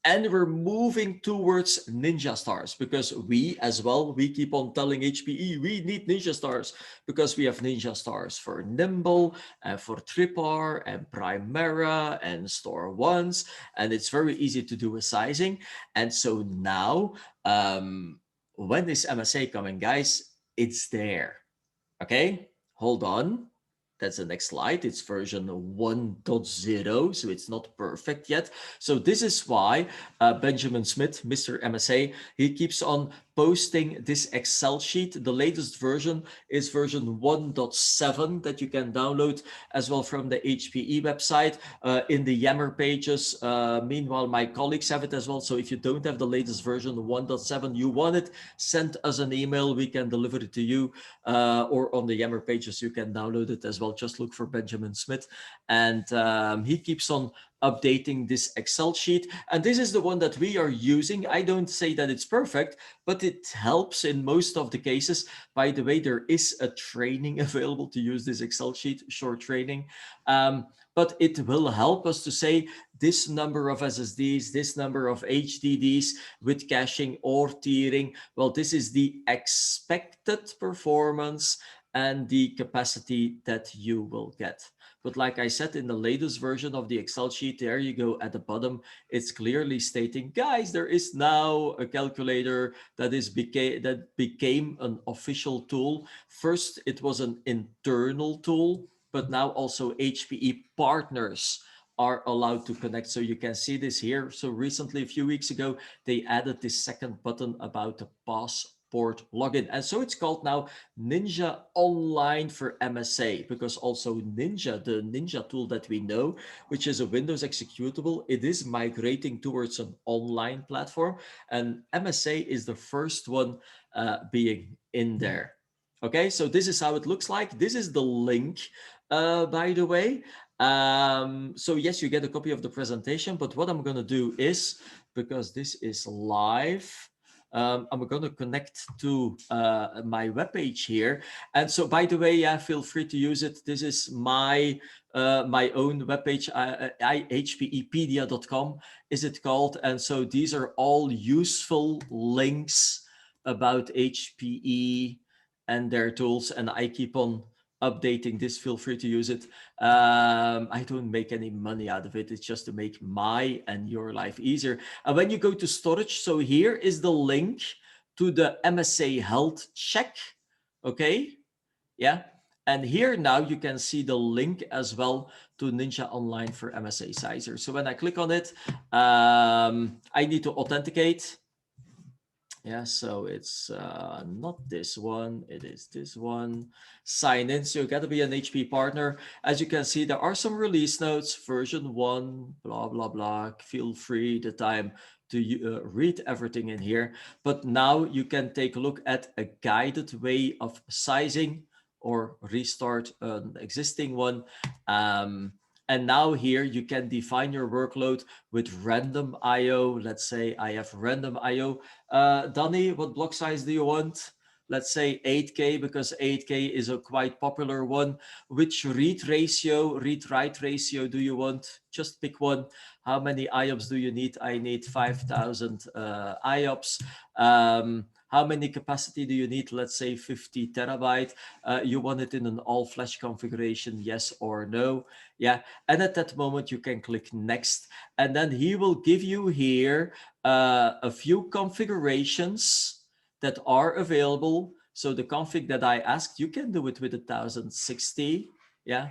And we're moving towards Ninja Stars, because we as well, we keep on telling HPE we need Ninja Stars, because we have Ninja Stars for Nimble and for Tripar and Primera and Store Ones, and it's very easy to do a sizing. And so now, when is MSA coming, guys? It's there. Okay, hold on. That's the next slide. It's version 1.0, so it's not perfect yet. So this is why Benjamin Smith, Mr. MSA, he keeps on posting this Excel sheet. The latest version is version 1.7 that you can download as well from the HPE website in the Yammer pages. Meanwhile, my colleagues have it as well. So if you don't have the latest version 1.7, you want it, send us an email. We can deliver it to you, or on the Yammer pages, you can download it as well. Just look for Benjamin Smith, and he keeps on updating this Excel sheet. And this is the one that we are using. I don't say that it's perfect, but it helps in most of the cases. By the way, there is a training available to use this Excel sheet, short training. But it will help us to say this number of SSDs, this number of HDDs with caching or tiering. Well, this is the expected performance and the capacity that you will get. But like I said, in the latest version of the Excel sheet, there you go at the bottom, it's clearly stating, guys, there is now a calculator that became an official tool. First, it was an internal tool, but now also HPE partners are allowed to connect. So you can see this here. So recently, a few weeks ago, they added this second button about the passport login. And so it's called now Ninja Online for MSA, because also Ninja, the Ninja tool that we know, which is a Windows executable, it is migrating towards an online platform. And MSA is the first one being in there. Okay, so this is how it looks like. This is the link, by the way. So yes, you get a copy of the presentation, but what I'm going to do is, because this is live, I'm going to connect to my webpage here. And so, by the way, yeah, feel free to use it. This is my own webpage, hpepedia.com is it called. And so these are all useful links about HPE and their tools. And I keep on updating this. Feel free to use it. I don't make any money out of it. It's just to make my and your life easier. And when you go to storage, so here is the link to the MSA health check. Okay. Yeah. And here now you can see the link as well to Ninja Online for MSA Sizer. So when I click on it, I need to authenticate. Yeah, so it's not this one, it is this one. Sign in, so you got to be an HP partner. As you can see, there are some release notes, version 1, blah, blah, blah. Feel free the time to read everything in here. But now you can take a look at a guided way of sizing or restart an existing one. And now here you can define your workload with random IO. Let's say I have random IO. Danny, what block size do you want? Let's say 8K, because 8K is a quite popular one. Which read-write ratio do you want? Just pick one. How many IOPS do you need? I need 5,000 IOPS. How many capacity do you need? Let's say 50 terabyte. You want it in an all-flash configuration, yes or no? Yeah, and at that moment you can click next, and then he will give you here a few configurations that are available. So the config that I asked, you can do it with 1060. Yeah.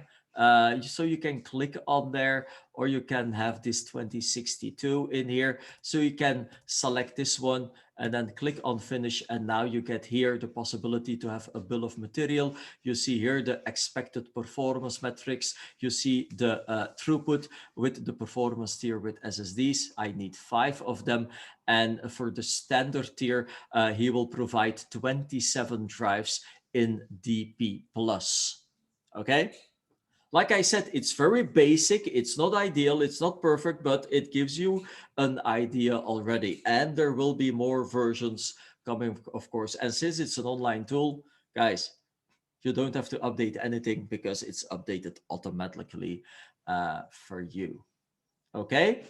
So you can click on there, or you can have this 2062 in here. So you can select this one and then click on finish. And now you get here the possibility to have a bill of material. You see here the expected performance metrics. You see the throughput with the performance tier with SSDs. I need 5 of them. And for the standard tier, he will provide 27 drives in DP+. Okay. Like I said, it's very basic. It's not ideal. It's not perfect, but it gives you an idea already. And there will be more versions coming, of course. And since it's an online tool, guys, you don't have to update anything because it's updated automatically for you. Okay.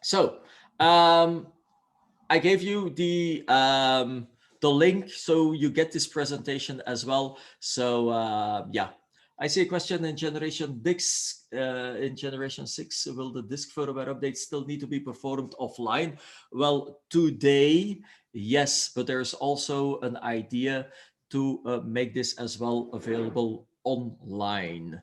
So I gave you the link, so you get this presentation as well. So yeah. I see a question in generation disk, in generation 6, will the disk firmware updates still need to be performed offline? Well, today, yes, but there's also an idea to make this as well available online.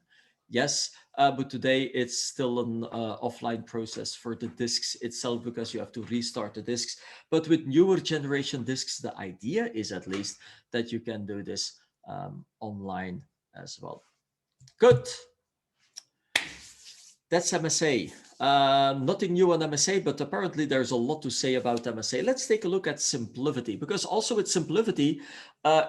Yes, but today it's still an offline process for the disks itself, because you have to restart the disks. But with newer generation disks, the idea is at least that you can do this online as well. Good. That's MSA. Nothing new on MSA, but apparently there's a lot to say about MSA. Let's take a look at SimpliVity, because also with SimpliVity,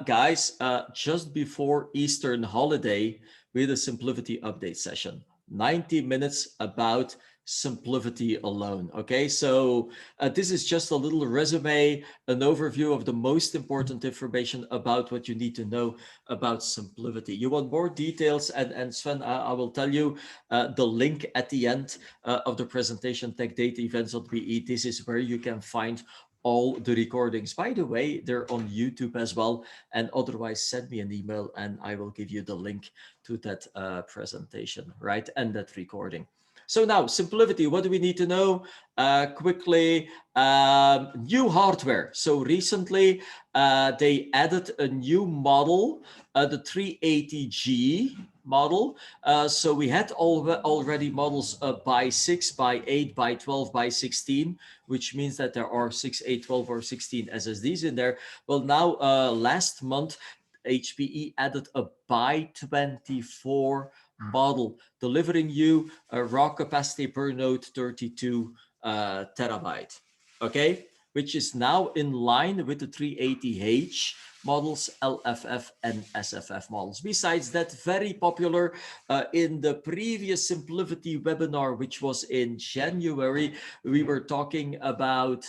guys, just before Eastern holiday, we had a SimpliVity update session. 90 minutes about SimpliVity alone. Okay, so this is just a little resume, an overview of the most important information about what you need to know about SimpliVity. You want more details, and Sven, I will tell you the link at the end of the presentation, techdataevents.be. This is where you can find all the recordings. By the way, they're on YouTube as well, and otherwise send me an email and I will give you the link to that presentation, right, and that recording. So now, SimpliVity, what do we need to know? Quickly, new hardware. So recently, they added a new model, the 380G model. So we had already models by 6, by 8, by 12, by 16, which means that there are 6, 8, 12, or 16 SSDs in there. Well, now, last month, HPE added a by 24 model, delivering you a raw capacity per node 32 terabyte. Okay, which is now in line with the 380H models, LFF and SFF models. Besides that, very popular in the previous SIMPLIVITY webinar, which was in January, we were talking about,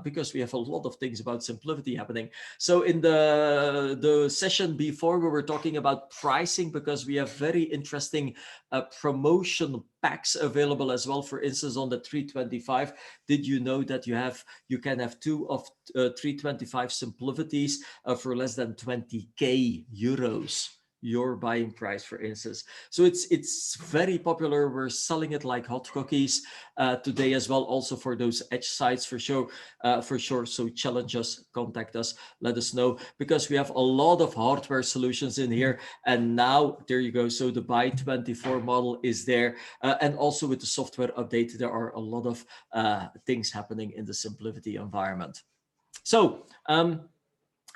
because we have a lot of things about SIMPLIVITY happening. So in the session before, we were talking about pricing, because we have very interesting promotion packs available as well. For instance, on the 325, did you know that you can have 2 of 325 SIMPLIVITYs for less than 20k euros? Your buying price, for instance. So it's very popular. We're selling it like hot cookies today as well, also for those edge sites for sure. So challenge us, contact us, let us know, because we have a lot of hardware solutions in here. And now there you go. So the buy 24 model is there, and also with the software update, there are a lot of things happening in the SIMPLIVITY environment. So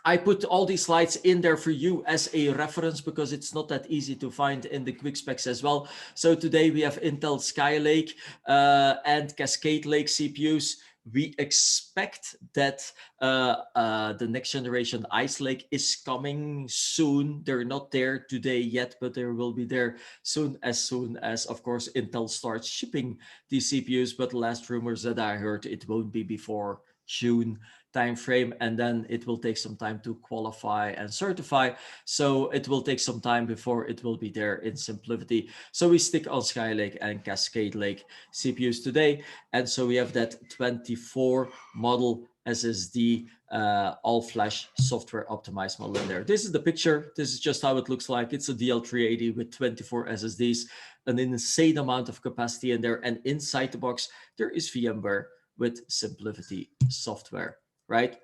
I put all these slides in there for you as a reference, because it's not that easy to find in the quick specs as well. So today we have Intel Skylake and Cascade Lake CPUs. We expect that the next generation Ice Lake is coming soon. They're not there today yet, but they will be there soon as, of course, Intel starts shipping these CPUs. But the last rumors that I heard, it won't be before June time frame, and then it will take some time to qualify and certify. So it will take some time before it will be there in SIMPLIVITY. So we stick on Skylake and Cascade Lake CPUs today. And so we have that 24 model SSD all-flash software optimized model in there. This is the picture. This is just how it looks like. It's a DL380 with 24 SSDs, an insane amount of capacity in there. And inside the box, there is VMware with SIMPLIVITY software, right?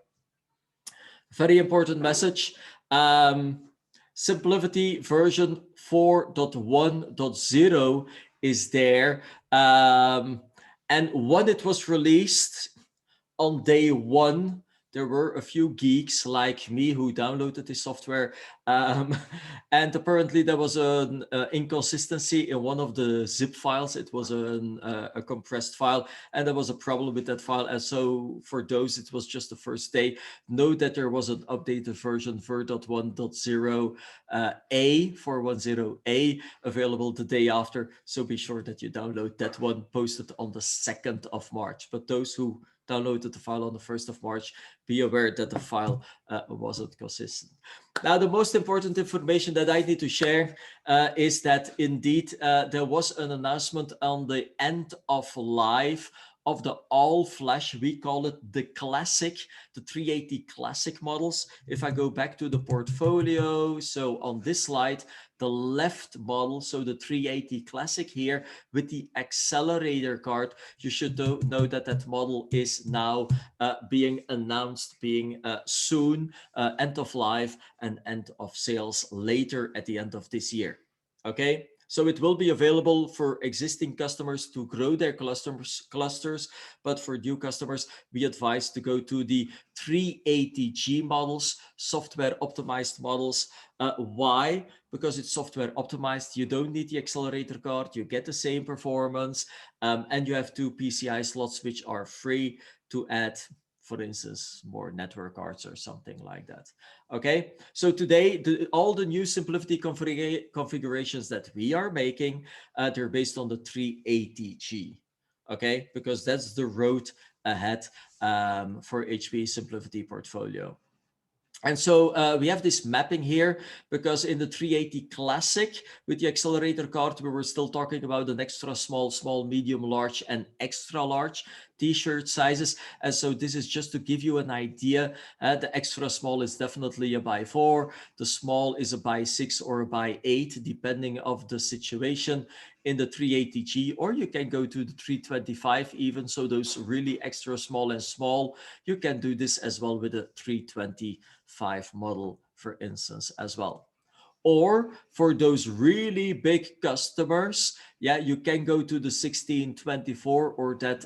Very important message. SIMPLIVITY version 4.1.0 is there. And when it was released on day 1, there were a few geeks like me who downloaded the software, and apparently there was an inconsistency in one of the zip files. It was a compressed file, and there was a problem with that file. And so for those, it was just the first day. Know that there was an updated version 4.1.0 410A available the day after. So be sure that you download that one, posted on the 2nd of March. But those who downloaded the file on the 1st of March, be aware that the file wasn't consistent. Now, the most important information that I need to share is that indeed there was an announcement on the end of life of the all-flash. We call it the classic, the 380 classic models. If I go back to the portfolio, so on this slide, the left model, so the 380 classic here with the accelerator card, you should know that that model is now being announced, being soon end of life and end of sales later at the end of this year. Okay. So it will be available for existing customers to grow their clusters, but for new customers, we advise to go to the 380G models, software optimized models. Why? Because it's software optimized. You don't need the accelerator card. You get the same performance, and you have 2 PCI slots, which are free to add, for instance, more network cards or something like that. Okay, so today, all the new SIMPLIVITY configurations that we are making, they're based on the 380G. Okay, because that's the road ahead for HPE SIMPLIVITY portfolio. And so we have this mapping here, because in the 380 Classic with the accelerator card, we were still talking about an extra small, small, medium, large, and extra large t-shirt sizes. And so this is just to give you an idea. The extra small is definitely a by 4. The small is a by 6 or a by 8, depending of the situation in the 380G, or you can go to the 325 even. So those really extra small and small, you can do this as well with a 325 model, for instance, as well. Or for those really big customers, yeah, you can go to the 1624 or that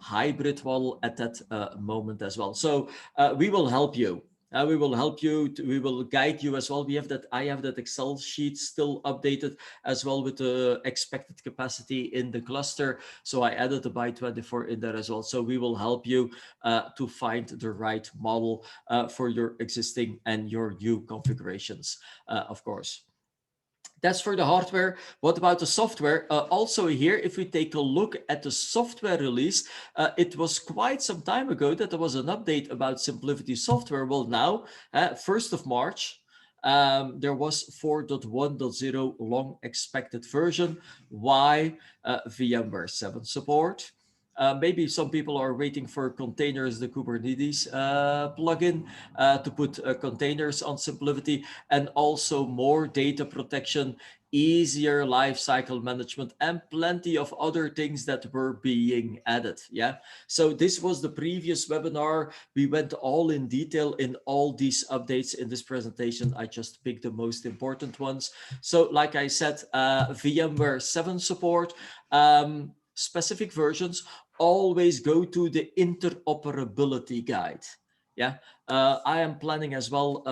hybrid model at that moment as well. So we will help you. We will help you. We will guide you as well. We have that. I have that Excel sheet still updated as well with the expected capacity in the cluster. So I added the by24 in there as well. So we will help you to find the right model for your existing and your new configurations, of course. That's for the hardware. What about the software? Also here, if we take a look at the software release, it was quite some time ago that there was an update about SimpliVity software. Well, now, 1st of March, there was 4.1.0 long expected version. Why? VMware 7 support. Maybe some people are waiting for containers, the Kubernetes plugin to put containers on SimpliVity, and also more data protection, easier lifecycle management, and plenty of other things that were being added. Yeah. So this was the previous webinar. We went all in detail in all these updates in this presentation. I just picked the most important ones. So like I said, VMware 7 support, specific versions, always go to the interoperability guide. Yeah, I am planning as well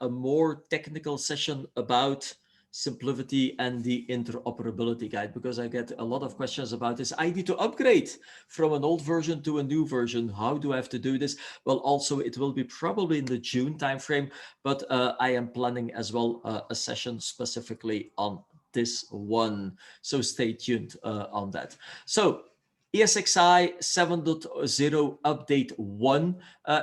a more technical session about SimpliVity and the interoperability guide, because I get a lot of questions about this. I need to upgrade from an old version to a new version. How do I have to do this? Well, also it will be probably in the June timeframe, but I am planning as well a session specifically on this one. So stay tuned on that. So ESXi 7.0 update 1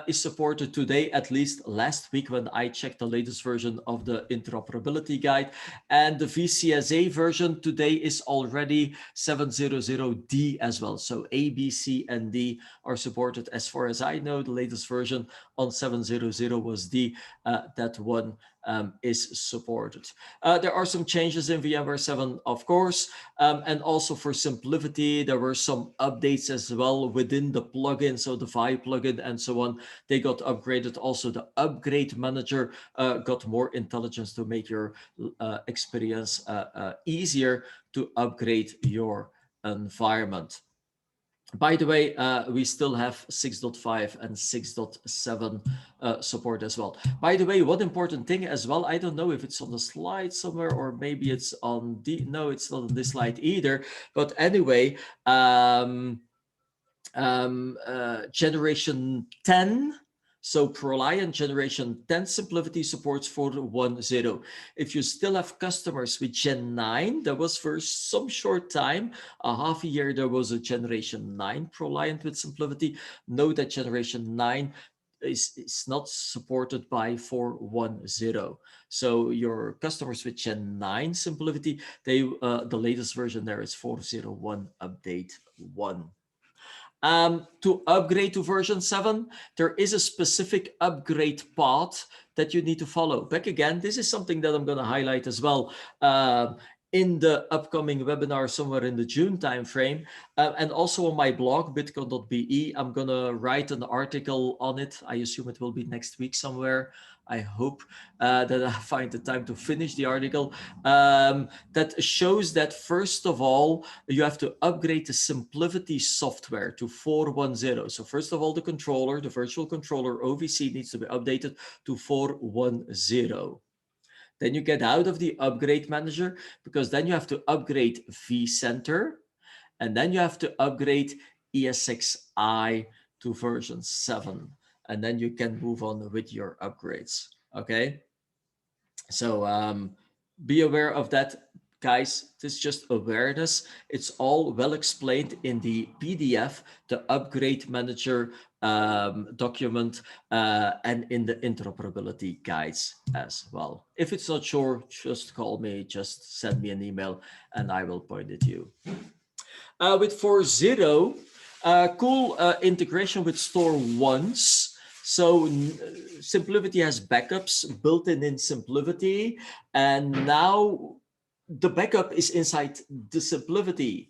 is supported today, at least last week when I checked the latest version of the interoperability guide. And the VCSA version today is already 7.0.D as well. So A, B, C, and D are supported. As far as I know, the latest version on 7.0.0 was D. That one is supported. There are some changes in VMware 7, of course, and also for SimpliVity, there were some updates as well within the plugin, so the Vi plugin and so on. They got upgraded. Also, the upgrade manager got more intelligence to make your experience easier to upgrade your environment. By the way, we still have 6.5 and 6.7 support as well. By the way, one important thing as well, I don't know if it's on the slide somewhere or maybe it's on the, no, it's not on this slide either. But anyway, generation 10, so ProLiant generation 10 SimpliVity supports 4.1.0. If you still have customers with Gen 9, there was for some short time, a half a year, there was a generation 9 ProLiant with SimpliVity. Know that generation 9 is not supported by 4.1.0. So your customers with Gen 9 SimpliVity, they the latest version there is 4.0.1 update 1. To upgrade to version 7, there is a specific upgrade path that you need to follow. Back again, this is something that I'm going to highlight as well in the upcoming webinar somewhere in the June timeframe. And also on my blog, bitcoin.be, I'm going to write an article on it. I assume it will be next week somewhere. I hope that I find the time to finish the article that shows that, first of all, you have to upgrade the SimpliVity software to 4.1.0. So first of all, the controller, the virtual controller OVC needs to be updated to 4.1.0. Then you get out of the upgrade manager, because then you have to upgrade vCenter, and then you have to upgrade ESXi to version 7. And then you can move on with your upgrades. Okay. So be aware of that, guys. This is just awareness. It's all well explained in the PDF, the upgrade manager document, and in the interoperability guides as well. If it's not sure, just call me, just send me an email, and I will point it to you. With 4.0, cool integration with store once. So SimpliVity has backups built in SimpliVity, and now the backup is inside the SimpliVity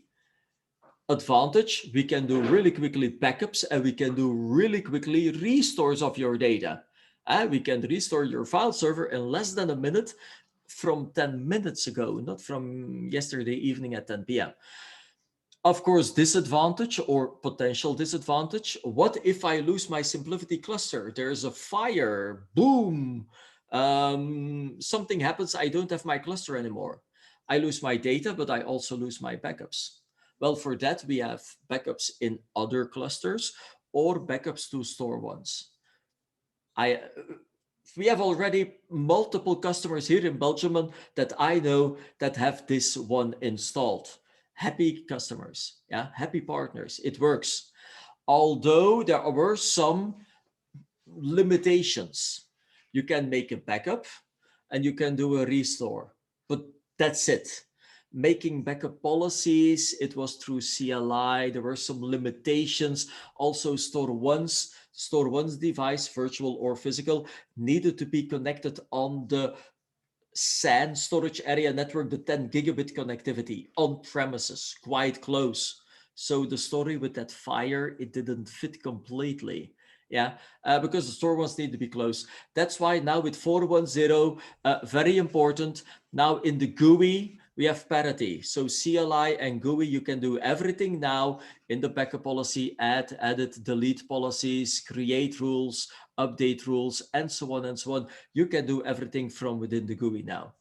advantage. We can do really quickly backups, and we can do really quickly restores of your data. We can restore your file server in less than a minute from 10 minutes ago, not from yesterday evening at 10 p.m. Of course, disadvantage or potential disadvantage. What if I lose my SIMPLIVITY cluster? There's a fire, boom, something happens, I don't have my cluster anymore. I lose my data, but I also lose my backups. Well, for that, we have backups in other clusters or backups to store ones. We have already multiple customers here in Belgium that I know that have this one installed. Happy customers, yeah, happy partners. It works. Although there were some limitations. You can make a backup and you can do a restore, but that's it. Making backup policies, it was through CLI. There were some limitations. Also, store one's device, virtual or physical, needed to be connected on the SAN storage area network, the 10 gigabit connectivity on premises, quite close. So the story with that fire, it didn't fit completely. Yeah, because the store ones need to be close. That's why now with 410, very important. Now in the GUI, we have parity. So CLI and GUI, you can do everything now in the backup policy, add, edit, delete policies, create rules, update rules, and so on and so on. You can do everything from within the GUI now.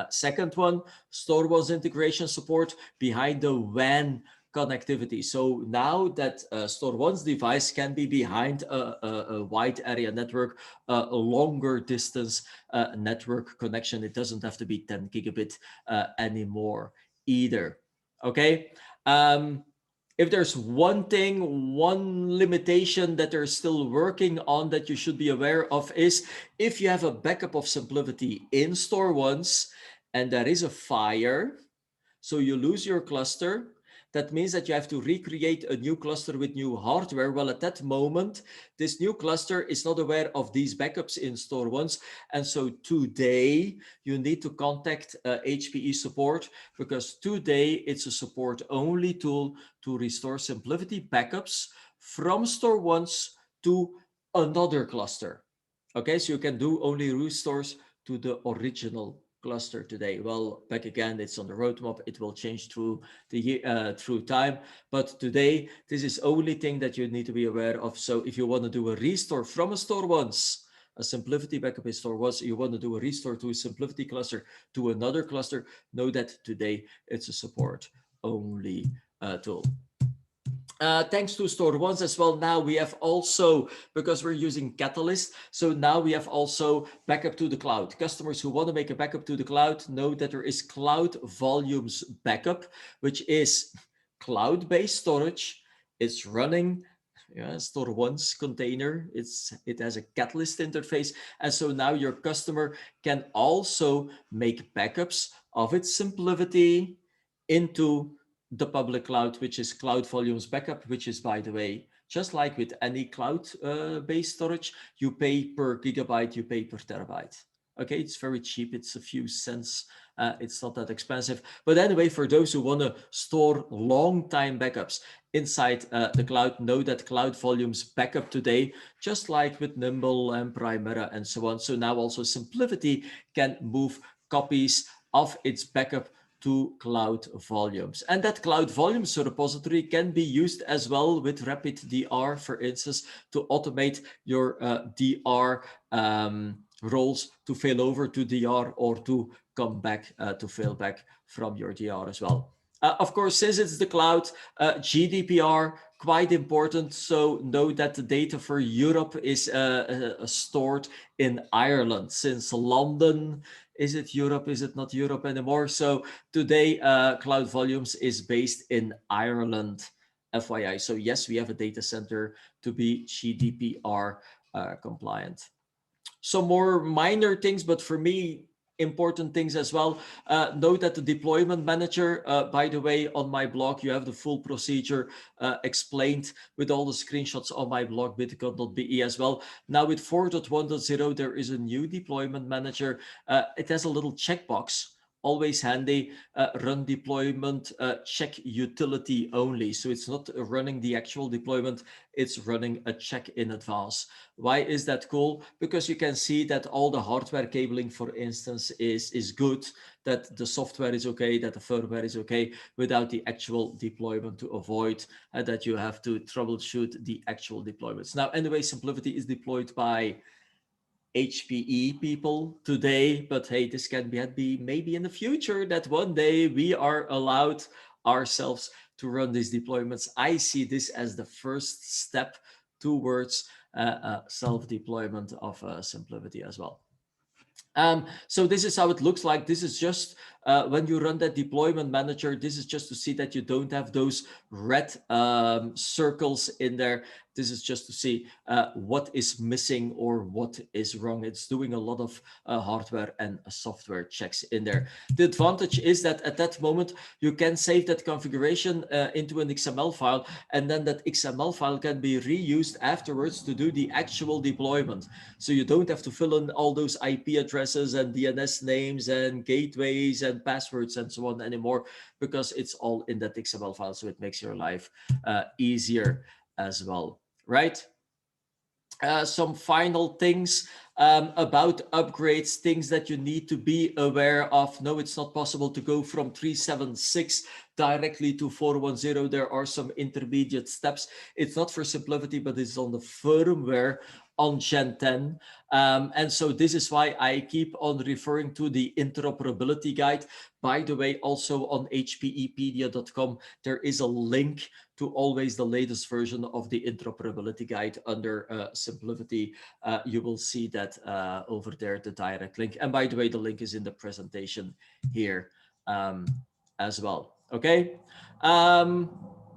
Second one, store one's integration support behind the WAN connectivity. So now that store one's device can be behind a wide area network, a longer distance network connection. It doesn't have to be 10 gigabit anymore either. Okay. If there's one thing, one limitation that they're still working on that you should be aware of is if you have a backup of SIMPLIVITY in store once and there is a fire, so you lose your cluster, that means that you have to recreate a new cluster with new hardware. Well, at that moment, this new cluster is not aware of these backups in store ones. And so today you need to contact HPE support because today it's a support only tool to restore SIMPLIVITY backups from store ones to another cluster. Okay, so you can do only restores to the original cluster today. Well, back again, it's on the roadmap. It will change through the year, through time. But today, this is only thing that you need to be aware of. So if you want to do a restore from a store once, a SIMPLIVITY backup in store once, you want to do a restore to a SIMPLIVITY cluster to another cluster, know that today it's a support only tool. Thanks to store ones as well. Now we have also, because we're using Catalyst, so now we have also backup to the cloud. Customers who want to make a backup to the cloud know that there is Cloud Volumes Backup, which is cloud-based storage. It's running store one's container. It has a Catalyst interface. And so now your customer can also make backups of its SIMPLIVITY into the public cloud, which is Cloud Volumes Backup, which is, by the way, just like with any cloud-based storage, you pay per gigabyte, you pay per terabyte. Okay, it's very cheap. It's a few cents. It's not that expensive. But anyway, for those who want to store long-time backups inside the cloud, know that Cloud Volumes Backup today, just like with Nimble and Primera and so on. So now also SIMPLIVITY can move copies of its backup to Cloud Volumes. And that Cloud Volumes repository can be used as well with Rapid DR, for instance, to automate your DR roles to fail over to DR or to come back to fail back from your DR as well. Of course, since it's the cloud, GDPR, quite important. So know that the data for Europe is stored in Ireland. Since London, is it Europe? Is it not Europe anymore? So today, Cloud Volumes is based in Ireland, FYI. So yes, we have a data center to be GDPR compliant. Some more minor things, but for me, important things as well. Note that the deployment manager, by the way, on my blog, you have the full procedure explained with all the screenshots on my blog, bitcon.be as well. Now with 4.1.0, there is a new deployment manager. It has a little checkbox always handy, run deployment, check utility only. So it's not running the actual deployment, it's running a check in advance. Why is that cool? Because you can see that all the hardware cabling, for instance, is good, that the software is okay, that the firmware is okay, without the actual deployment, to avoid that you have to troubleshoot the actual deployments. Now, anyway, SIMPLIVITY is deployed by HPE people today, but hey, this can be maybe in the future that one day we are allowed ourselves to run these deployments. I see this as the first step towards self-deployment of SIMPLIVITY as well. So this is how it looks like. This is just when you run that deployment manager, this is just to see that you don't have those red circles in there. This is just to see what is missing or what is wrong. It's doing a lot of hardware and software checks in there. The advantage is that at that moment, you can save that configuration into an XML file, and then that XML file can be reused afterwards to do the actual deployment. So you don't have to fill in all those IP addresses and DNS names and gateways and passwords and so on anymore, because it's all in that XML file. So it makes your life easier as well, right? Some final things about upgrades, things that you need to be aware of. No, it's not possible to go from 3.7.6 directly to 4.1.0. There are some intermediate steps. It's not for SIMPLIVITY, but it's on the firmware on Gen 10. And so this is why I keep on referring to the interoperability guide. By the way, also on hpepedia.com, there is a link to always the latest version of the interoperability guide under SIMPLIVITY. You will see that over there, the direct link. And by the way, the link is in the presentation here as well. Okay.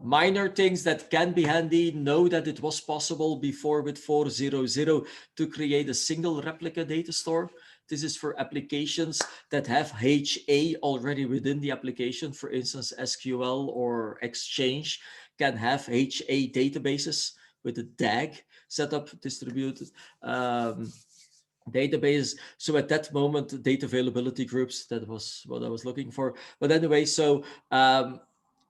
Minor things that can be handy. Know that it was possible before with 4.0.0 to create a single replica data store. This is for applications that have HA already within the application. For instance, SQL or Exchange can have HA databases with a DAG setup, distributed database. So at that moment, data availability groups, that was what I was looking for. But anyway, so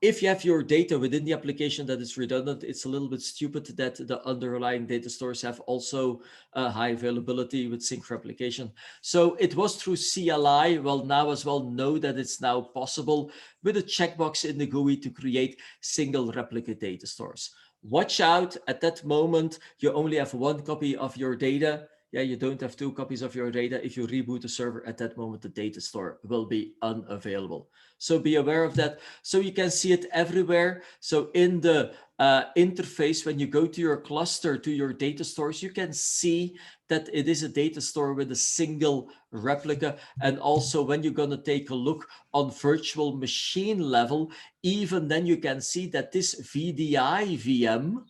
if you have your data within the application that is redundant, it's a little bit stupid that the underlying data stores have also high availability with sync replication. So it was through CLI. Well, now as well, know that it's now possible with a checkbox in the GUI to create single replica data stores. Watch out, at that moment, you only have one copy of your data. Yeah, you don't have two copies of your data. If you reboot the server at that moment, the data store will be unavailable. So be aware of that. So you can see it everywhere. So in the interface, when you go to your cluster, to your data stores, you can see that it is a data store with a single replica. And also when you're going to take a look on virtual machine level, even then you can see that this VDI VM,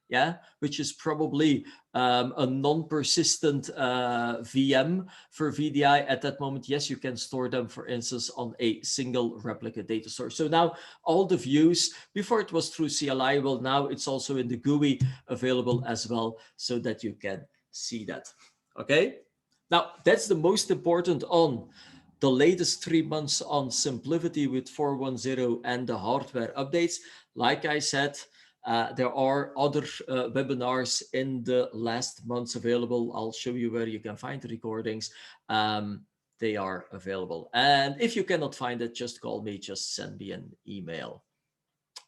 yeah, which is probably a non-persistent VM for VDI at that moment. Yes, you can store them, for instance, on a single replica data store. So now all the views, before it was through CLI, well, now it's also in the GUI available as well, so that you can see that. Okay, now that's the most important on the latest 3 months on SIMPLIVITY with 4.1.0 and the hardware updates. Like I said, there are other webinars in the last months available. I'll show you where you can find the recordings. They are available. And if you cannot find it, just call me, just send me an email.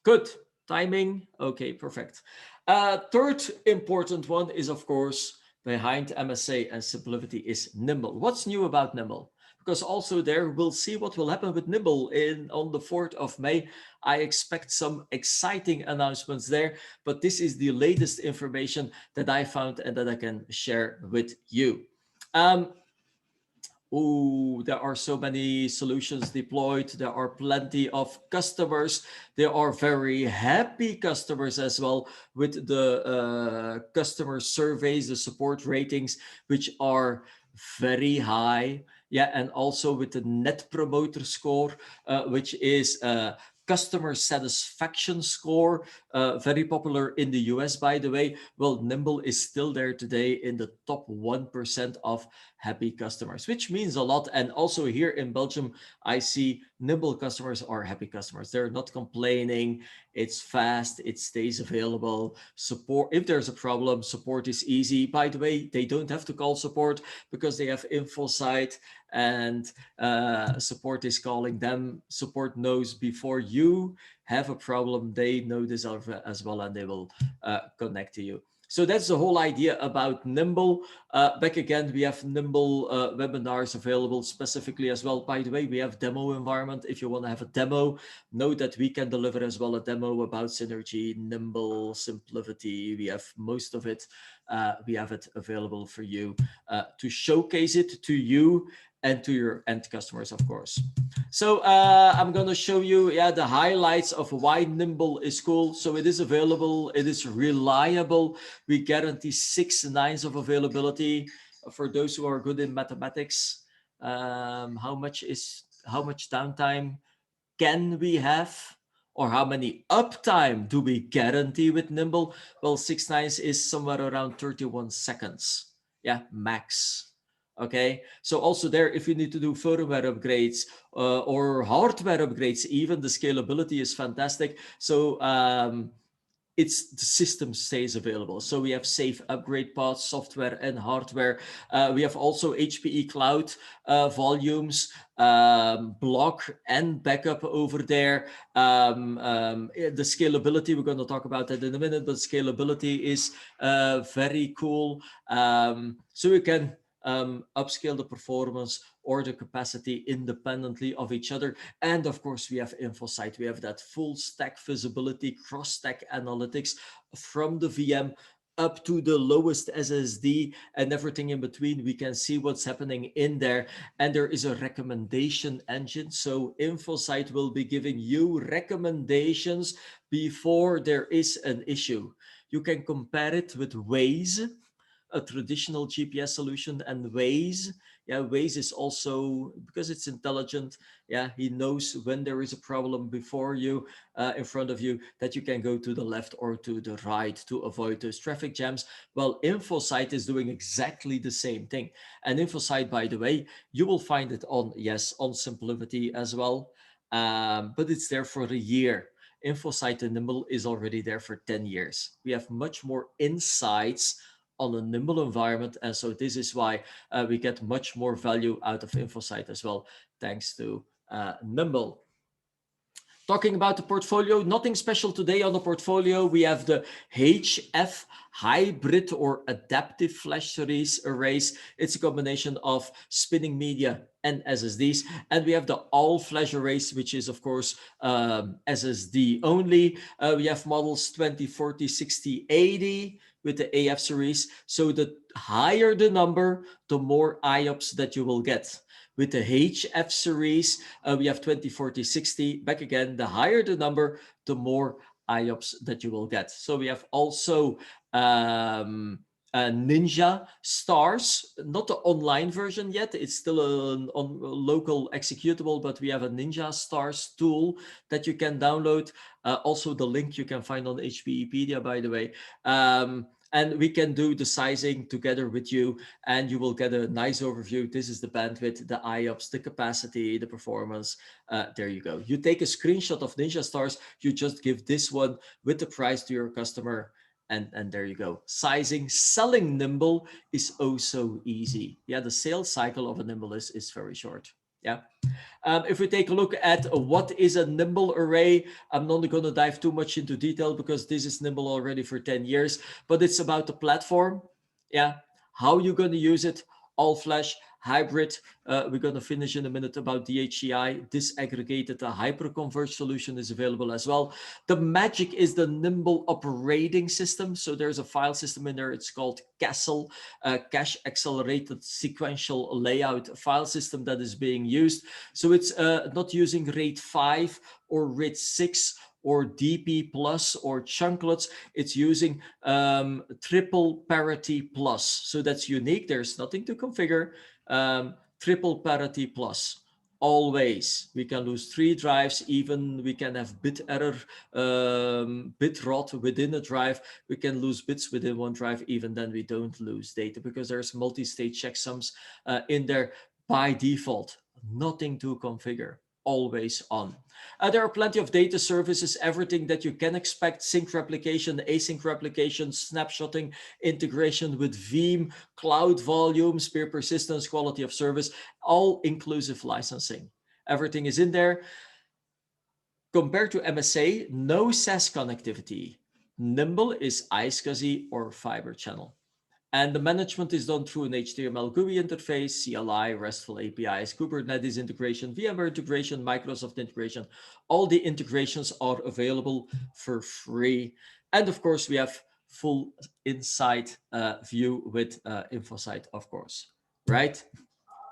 Good. Timing. Okay, perfect. Third important one is, of course, behind MSA and SIMPLIVITY is Nimble. What's new about Nimble? Because also there we'll see what will happen with Nimble on the 4th of May. I expect some exciting announcements there, but this is the latest information that I found and that I can share with you. There are so many solutions deployed. There are plenty of customers. There are very happy customers as well with the customer surveys, the support ratings, which are very high. Yeah, and also with the Net Promoter Score, which is customer satisfaction score, very popular in the US, by the way. Well, Nimble is still there today in the top 1% of happy customers, which means a lot. And also here in Belgium, I see Nimble customers are happy customers. They're not complaining. It's fast. It stays available. Support, if there's a problem, support is easy. By the way, they don't have to call support because they have InfoSight, and support is calling them. Support knows before you have a problem, they know this as well, and they will connect to you. So that's the whole idea about Nimble. Back again, we have Nimble webinars available specifically as well. By the way, we have demo environment. If you want to have a demo, know that we can deliver as well a demo about Synergy, Nimble, SIMPLIVITY. We have most of it. We have it available for you to showcase it to you and to your end customers, of course. So I'm going to show you the highlights of why Nimble is cool. So it is available. It is reliable. We guarantee 6 nines of availability. For those who are good in mathematics, how much downtime can we have? Or how many uptime do we guarantee with Nimble? Well, 6 nines is somewhere around 31 seconds. Yeah, max. Okay, so also there, if you need to do firmware upgrades or hardware upgrades, even the scalability is fantastic. So the system stays available. So we have safe upgrade paths, software and hardware. We have also HPE cloud volumes, block and backup over there. The scalability, we're going to talk about that in a minute, but scalability is very cool. So you can upscale the performance or the capacity independently of each other. And of course, we have InfoSight. We have that full stack visibility, cross-stack analytics from the VM up to the lowest SSD and everything in between. We can see what's happening in there. And there is a recommendation engine. So InfoSight will be giving you recommendations before there is an issue. You can compare it with Waze, a traditional GPS solution, and Waze. Waze is also, because it's intelligent, he knows when there is a problem before you, in front of you, that you can go to the left or to the right to avoid those traffic jams. Well, InfoSight is doing exactly the same thing. And InfoSight, by the way, you will find it on SIMPLIVITY as well, but it's there for a year. InfoSight and Nimble is already there for 10 years. We have much more insights on a Nimble environment, and so this is why we get much more value out of InfoSight as well, thanks to Nimble. Talking about the portfolio, nothing special today on the portfolio. We have the HF hybrid or adaptive flash series arrays. It's a combination of spinning media and SSDs. And we have the all flash arrays, which is of course SSD only. We have models 20, 40, 60, 80 with the AF series. So the higher the number, the more IOPS that you will get. With the HF series, we have 20, 40, 60. Back again, the higher the number, the more IOPS that you will get. So we have also Ninja Stars, not the online version yet. It's still a local executable, but we have a Ninja Stars tool that you can download. Also, the link you can find on HPEpedia, by the way. And we can do the sizing together with you, and you will get a nice overview. This is the bandwidth, the IOPS, the capacity, the performance. There you go. You take a screenshot of Ninja Stars, you just give this one with the price to your customer, and there you go. Sizing, selling Nimble is oh so easy. The sales cycle of a Nimble is very short. If we take a look at what is a Nimble array, I'm not going to dive too much into detail because this is Nimble already for 10 years, but it's about the platform. How you're going to use it, all flash, hybrid. We're going to finish in a minute about DHCI. Disaggregated, a hyper-converged solution is available as well. The magic is the Nimble operating system. So there's a file system in there. It's called Castle, Cache Accelerated Sequential Layout file system that is being used. So it's not using RAID 5 or RAID 6 or DP plus or chunklets. It's using triple parity plus. So that's unique. There's nothing to configure. Triple parity plus. Always. We can lose 3 drives, even we can have bit error, bit rot within a drive. We can lose bits within one drive, even then we don't lose data because there's multi-state checksums in there by default. Nothing to configure, always on. There are plenty of data services, everything that you can expect: sync replication, async replication, snapshotting, integration with Veeam, cloud volumes, peer persistence, quality of service, all inclusive licensing. Everything is in there. Compared to MSA, no SAS connectivity. Nimble is iSCSI or Fiber Channel. And the management is done through an HTML GUI interface, CLI, RESTful APIs, Kubernetes integration, VMware integration, Microsoft integration. All the integrations are available for free. And of course, we have full insight view with InfoSight, of course, right?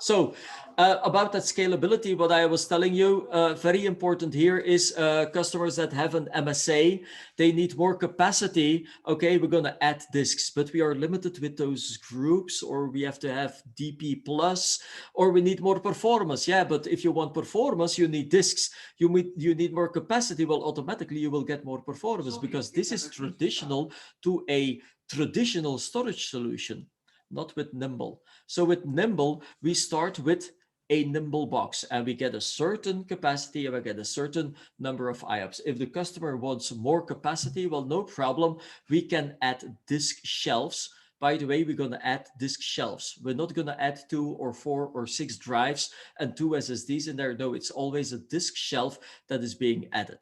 So about that scalability, what I was telling you, very important here is customers that have an MSA, they need more capacity. Okay, we're going to add disks, but we are limited with those groups, or we have to have DP plus, or we need more performance. Yeah, but if you want performance, you need disks. You need more capacity. Well, automatically you will get more performance because this is traditional to a traditional storage solution, not with Nimble. So with Nimble, we start with a Nimble box and we get a certain capacity and we get a certain number of IOPS. If the customer wants more capacity, well, no problem. We can add disk shelves. By the way, we're going to add disk shelves. We're not going to add 2 or 4 or 6 drives and 2 SSDs in there. No, it's always a disk shelf that is being added.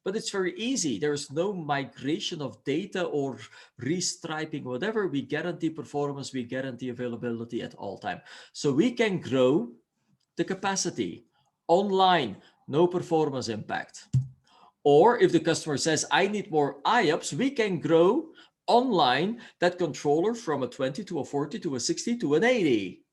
But it's very easy. There's no migration of data or restriping, whatever. We guarantee performance, we guarantee availability at all time. So we can grow the capacity online, no performance impact. Or if the customer says, I need more IOPS, we can grow online that controller from a 20 to a 40 to a 60 to an 80.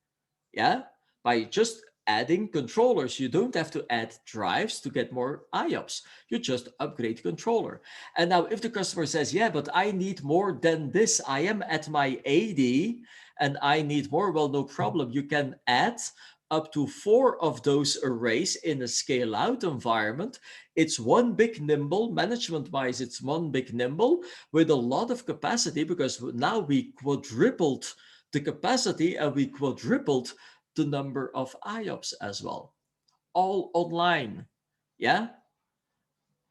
Yeah, by just adding controllers. You don't have to add drives to get more IOPS. You just upgrade controller. And now if the customer says, yeah, but I need more than this, I am at my 80 and I need more, well, no problem. You can add up to 4 of those arrays in a scale out environment. It's one big Nimble, management wise, it's one big Nimble with a lot of capacity, because now we quadrupled the capacity and we quadrupled the number of IOPS as well, all online. Yeah,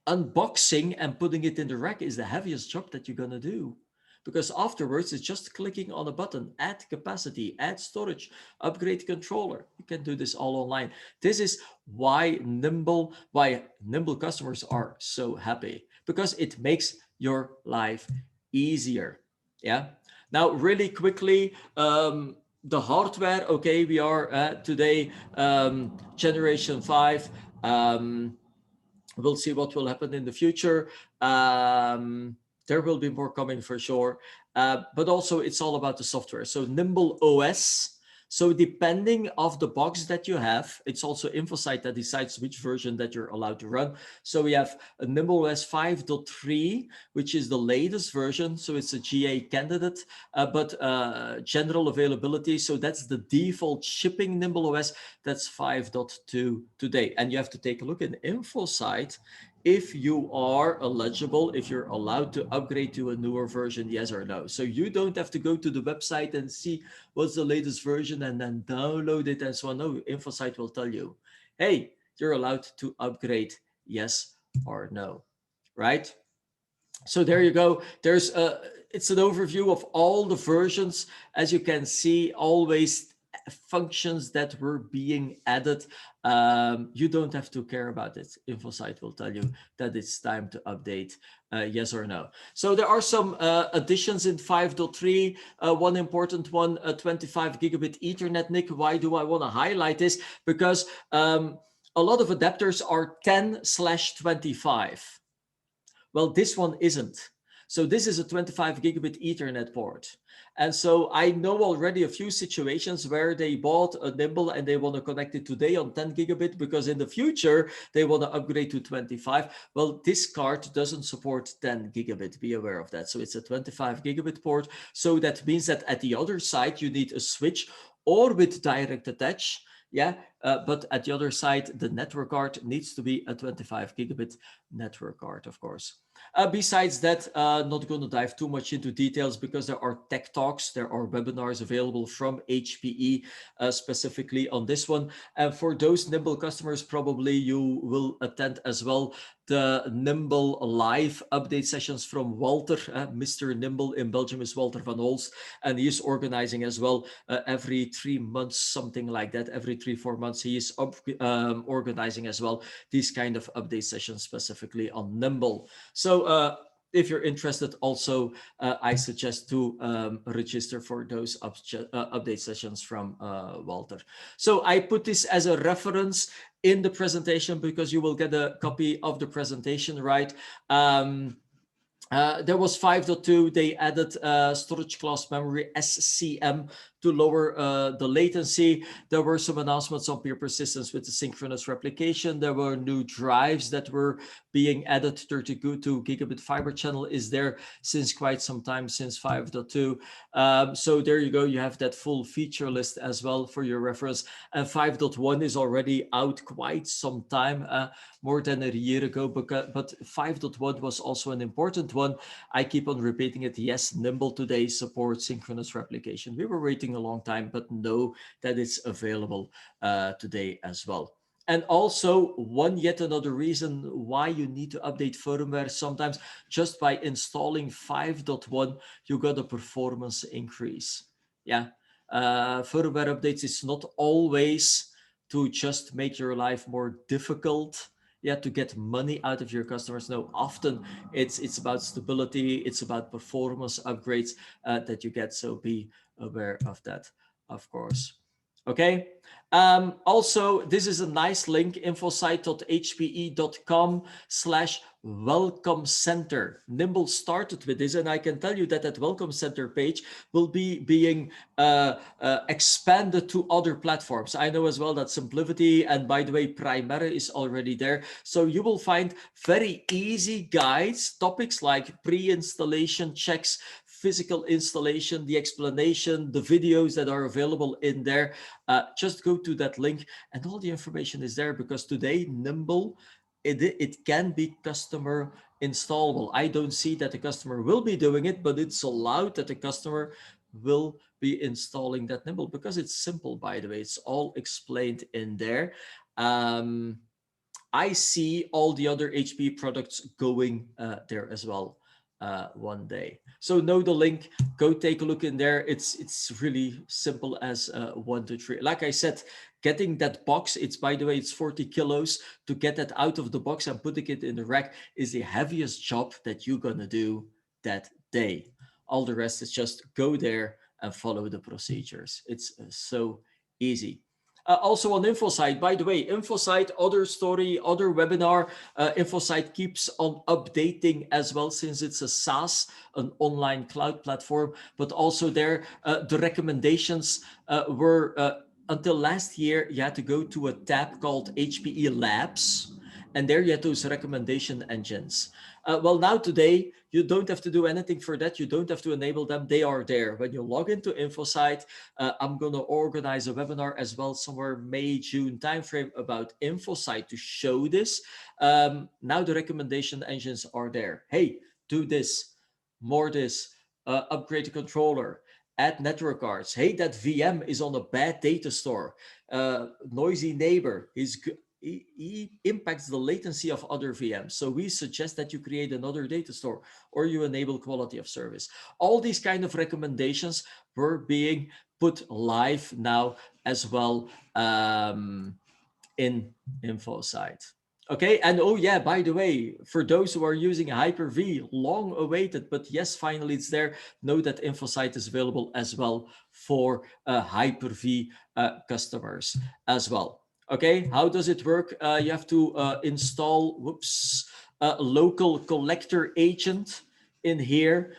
unboxing and putting it in the rack is the heaviest job that you're gonna do, because afterwards it's just clicking on a button, add capacity, add storage, upgrade controller. You can do this all online. This is why Nimble customers are so happy, because it makes your life easier. Yeah. Now, really quickly, the hardware, okay, we are today generation 5. We'll see what will happen in the future. There will be more coming for sure, but also it's all about the software. So Nimble OS. So depending of the box that you have, it's also InfoSight that decides which version that you're allowed to run. So we have a Nimble OS 5.3, which is the latest version. So it's a GA candidate, but general availability. So that's the default shipping Nimble OS. That's 5.2 today. And you have to take a look in InfoSight if you are eligible, if you're allowed to upgrade to a newer version, yes or no. So you don't have to go to the website and see what's the latest version and then download it and so on. No, InfoSight will tell you, hey, you're allowed to upgrade, yes or no, right? So there you go. There's it's an overview of all the versions. As you can see, always functions that were being added. You don't have to care about it. InfoSight will tell you that it's time to update, yes or no. So there are some additions in 5.3. One important one, 25 gigabit Ethernet NIC. Why do I want to highlight this? Because a lot of adapters are 10/25. Well, this one isn't. So this is a 25 gigabit Ethernet port. And so I know already a few situations where they bought a Nimble and they want to connect it today on 10 gigabit because in the future they want to upgrade to 25. Well, this card doesn't support 10 gigabit. Be aware of that. So it's a 25 gigabit port. So that means that at the other side, you need a switch or with direct attach. Yeah, but at the other side, the network card needs to be a 25 gigabit network card, of course. Besides that, not going to dive too much into details because there are tech talks, there are webinars available from HPE specifically on this one. And for those Nimble customers, probably you will attend as well the Nimble live update sessions from Walter. Mr. Nimble in Belgium is Walter van Holst, and he is organizing as well every 3 months, something like that. Every 3-4 months, he is organizing as well these kind of update sessions specifically on Nimble. So if you're interested, also I suggest to register for those update sessions from Walter. So I put this as a reference in the presentation because you will get a copy of the presentation, right? There was 5.2. They added storage class memory SCM to lower the latency. There were some announcements on peer persistence with the synchronous replication. There were new drives that were being added. 32 gigabit fiber channel is there since quite some time, since 5.2. So there you go. You have that full feature list as well for your reference. And 5.1 is already out quite some time, more than a year ago. But 5.1 was also an important one. I keep on repeating it. Yes, Nimble today supports synchronous replication. We were waiting a long time, but know that it's available today as well. And also yet another reason why you need to update firmware sometimes, just by installing 5.1, you got a performance increase. Yeah, firmware updates is not always to just make your life more difficult, to get money out of your customers. No, often it's about stability, it's about performance upgrades that you get. So be aware of that, of course. Okay. Also, this is a nice link, infosite.hpe.com/welcome center. Nimble started with this, and I can tell you that that welcome center page will be being expanded to other platforms. I know as well that SIMPLIVITY, and by the way, Primera is already there. So you will find very easy guides, topics like pre-installation checks, physical installation, the explanation, the videos that are available in there. Just go to that link and all the information is there, because today Nimble, it can be customer installable. I don't see that the customer will be doing it, but it's allowed that the customer will be installing that Nimble because it's simple, by the way. It's all explained in there. I see all the other HPE products going there as well one day. So know the link, go take a look in there. It's really simple as 1, 2, 3. Like I said, getting that box, it's, by the way, it's 40 kilos to get that out of the box and putting it in the rack is the heaviest job that you're gonna do that day. All the rest is just go there and follow the procedures. It's so easy. Also on InfoSite, by the way, InfoSite, other story, other webinar. InfoSite keeps on updating as well, since it's a SaaS, an online cloud platform. But also there, the recommendations were, until last year, you had to go to a tab called HPE Labs. And there you had those recommendation engines. Well, now today, you don't have to do anything for that. You don't have to enable them. They are there. When you log into InfoSite, I'm going to organize a webinar as well, somewhere May, June timeframe, about InfoSite to show this. Now the recommendation engines are there. Hey, do this, more this, upgrade the controller, add network cards. Hey, that VM is on a bad data store. Noisy neighbor is good. He impacts the latency of other VMs. So we suggest that you create another data store or you enable quality of service. All these kind of recommendations were being put live now as well in InfoSite. Okay, and oh yeah, by the way, for those who are using Hyper-V, long awaited, but yes, finally it's there. Know that InfoSite is available as well for Hyper-V customers as well. Okay, how does it work? You have to install, a local collector agent in here.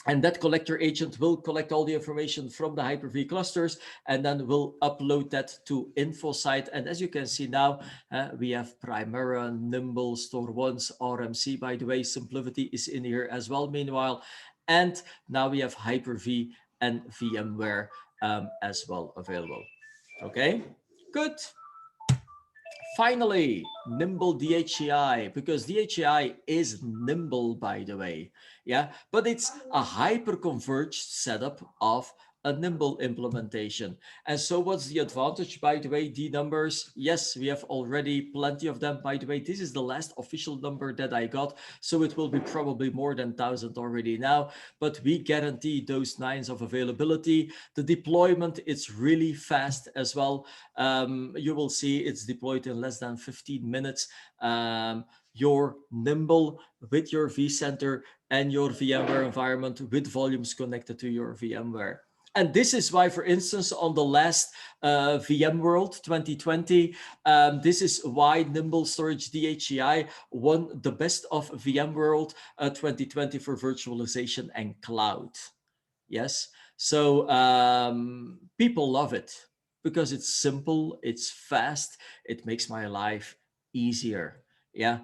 And that collector agent will collect all the information from the Hyper-V clusters and then we'll upload that to InfoSite. And as you can see now, we have Primera, Nimble, StoreOnce, RMC. By the way, SIMPLIVITY is in here as well, meanwhile. And now we have Hyper-V and VMware as well available. Okay, good. Finally, nimble DHCI, because DHCI is nimble, by the way. Yeah, but it's a hyper-converged setup of a nimble implementation. And so what's the advantage, by the way, the numbers? Yes, we have already plenty of them, by the way. This is the last official number that I got, so it will be probably more than 1,000 already now, but we guarantee those 9s of availability. The deployment, it's really fast as well. You will see it's deployed in less than 15 minutes. You're nimble with your vCenter and your VMware environment with volumes connected to your VMware. And this is why, for instance, on the last VMworld 2020, this is why Nimble Storage DHCI won the best of VMworld 2020 for virtualization and cloud. Yes, so people love it because it's simple, it's fast, it makes my life easier. Yeah,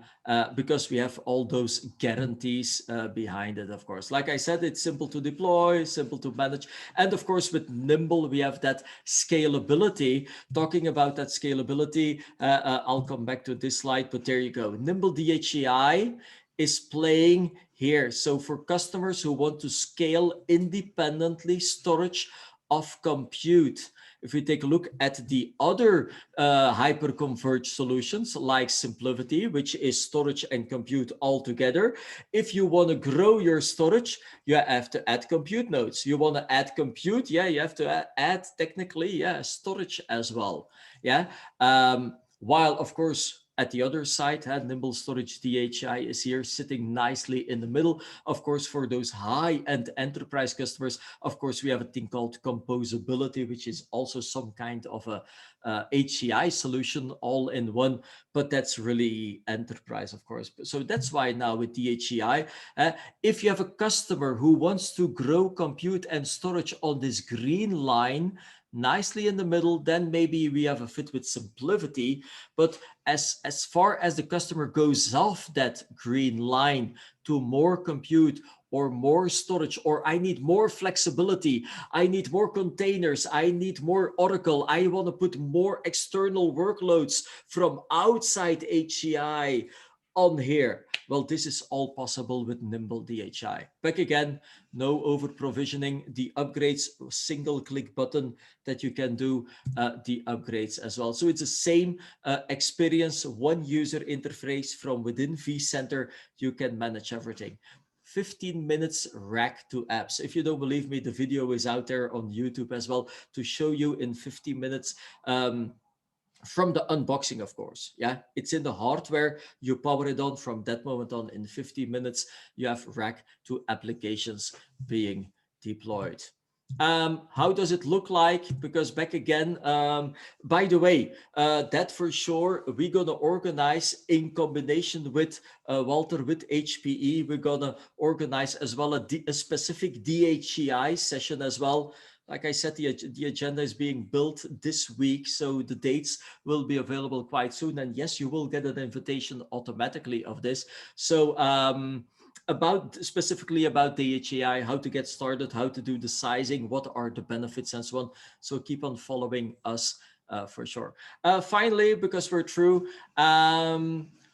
because we have all those guarantees behind it, of course. Like I said, it's simple to deploy, simple to manage. And of course, with Nimble, we have that scalability. Talking about that scalability, I'll come back to this slide, but there you go. Nimble DHCI is playing here. So for customers who want to scale independently storage of compute, if we take a look at the other hyper-converged solutions like SIMPLIVITY, which is storage and compute all together, if you want to grow your storage, you have to add compute nodes. You want to add compute, yeah, you have to add technically, yeah, storage as well. Yeah, while of course at the other side, Nimble Storage DHI is here sitting nicely in the middle. Of course, for those high-end enterprise customers, of course, we have a thing called composability, which is also some kind of a HCI solution all in one, but that's really enterprise, of course. So that's why now with DHCI, if you have a customer who wants to grow compute and storage on this green line, nicely in the middle, then maybe we have a fit with SIMPLIVITY. But as far as the customer goes off that green line to more compute or more storage, or I need more flexibility, I need more containers, I need more Oracle, I want to put more external workloads from outside HCI on here. Well, this is all possible with Nimble DHI. Back again, no over provisioning, the upgrades, single click button that you can do the upgrades as well. So it's the same experience, one user interface from within vCenter, you can manage everything. 15 minutes rack to apps. If you don't believe me, the video is out there on YouTube as well to show you in 15 minutes. From the unboxing, of course. Yeah, it's in the hardware. You power it on from that moment on. In 15 minutes, you have rack to applications being deployed. How does it look like? Because back again, by the way, that for sure, we're going to organize in combination with Walter, with HPE, we're going to organize as well a specific DHCI session as well. Like I said, the agenda is being built this week, so the dates will be available quite soon. And yes, you will get an invitation automatically of this. So specifically about the HAI, how to get started, how to do the sizing, what are the benefits and so on. So keep on following us for sure. Finally, because we're through,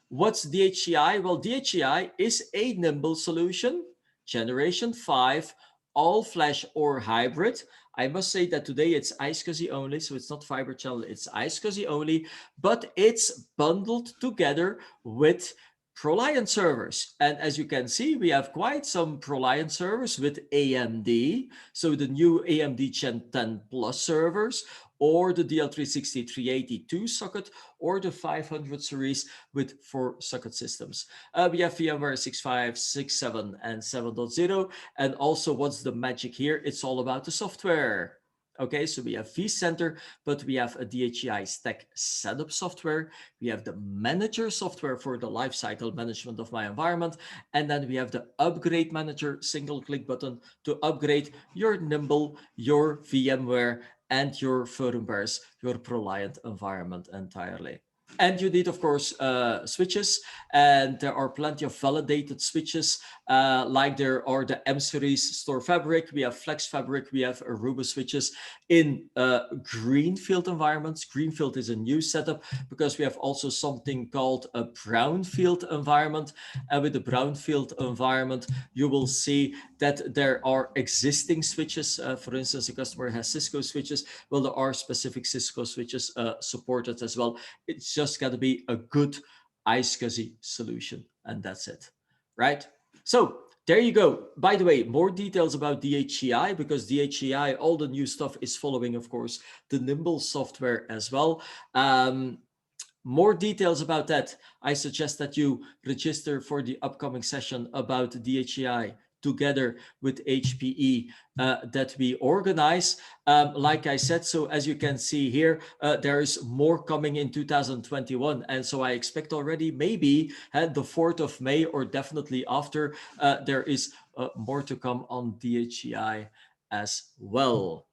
what's DHCI? Well, DHCI is a nimble solution, generation 5, all flash or hybrid. I must say that today it's iSCSI only, so it's not Fiber Channel, it's iSCSI only, but it's bundled together with ProLiant servers. And as you can see, we have quite some ProLiant servers with AMD. So the new AMD Gen 10 Plus servers, or the DL360 382 socket, or the 500 series with 4 socket systems. We have VMware 6.5, 6.7, and 7.0. And also, what's the magic here? It's all about the software. Okay, so we have vCenter, but we have a DHCI stack setup software. We have the manager software for the lifecycle management of my environment. And then we have the upgrade manager, single click button to upgrade your Nimble, your VMware, and your firmwares, your ProLiant environment entirely. And you need, of course, switches, and there are plenty of validated switches, like there are the M-Series Store Fabric, we have Flex Fabric, we have Aruba switches in greenfield environments. Greenfield is a new setup because we have also something called a brownfield environment. And with the brownfield environment, you will see that there are existing switches. For instance, a customer has Cisco switches. Well, there are specific Cisco switches supported as well. It's just got to be a good iSCSI solution, and that's it, right? So there you go. By the way, more details about DHCI, because DHCI, all the new stuff is following, of course, the Nimble software as well. More details about that, I suggest that you register for the upcoming session about DHCI together with HPE that we organize. Like I said, so as you can see here, there is more coming in 2021. And so I expect already maybe the 4th of May or definitely after, there is more to come on DHCI as well.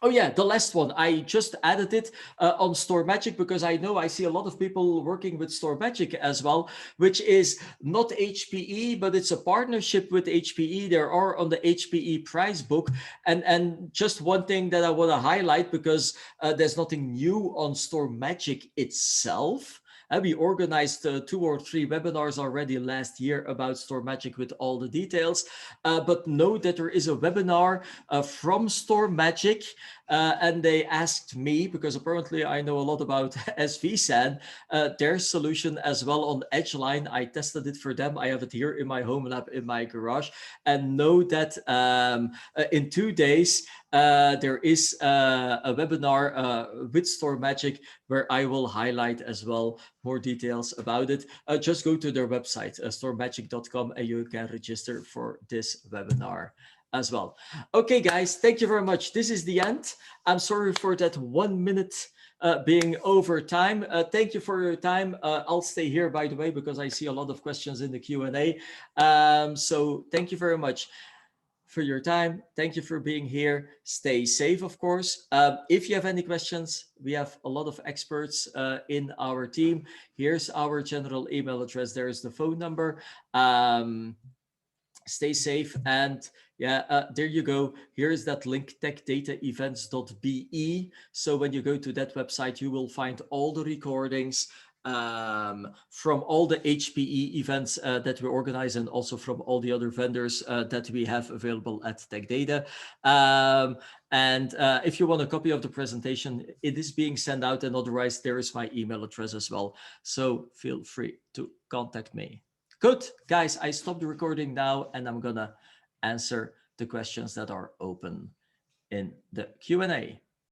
Oh yeah, the last one. I just added it on StoreMagic because I know I see a lot of people working with StoreMagic as well, which is not HPE, but it's a partnership with HPE. There are on the HPE price book. And just one thing that I want to highlight, because there's nothing new on StoreMagic itself. We organized 2 or 3 webinars already last year about StoreMagic with all the details. But know that there is a webinar from StoreMagic, and they asked me, because apparently I know a lot about SVSAN, their solution as well on Edgeline. I tested it for them. I have it here in my home lab in my garage. And know that in 2 days, there is a webinar with StoreMagic where I will highlight as well more details about it. Just go to their website, storemagic.com, and you can register for this webinar as well. Okay, guys, thank you very much. This is the end. I'm sorry for that 1 minute being over time. Thank you for your time. I'll stay here, by the way, because I see a lot of questions in the Q&A. So thank you very much for your time. Thank you for being here. Stay safe, of course. If you have any questions, we have a lot of experts in our team. Here's our general email address. There's the phone number. Stay safe. And yeah, there you go. Here's that link, techdataevents.be. So when you go to that website, you will find all the recordings from all the HPE events that we organize, and also from all the other vendors that we have available at TechData. And if you want a copy of the presentation, it is being sent out, and otherwise there is my email address as well. So feel free to contact me. Good, guys, I stopped the recording now, and I'm gonna answer the questions that are open in the Q&A.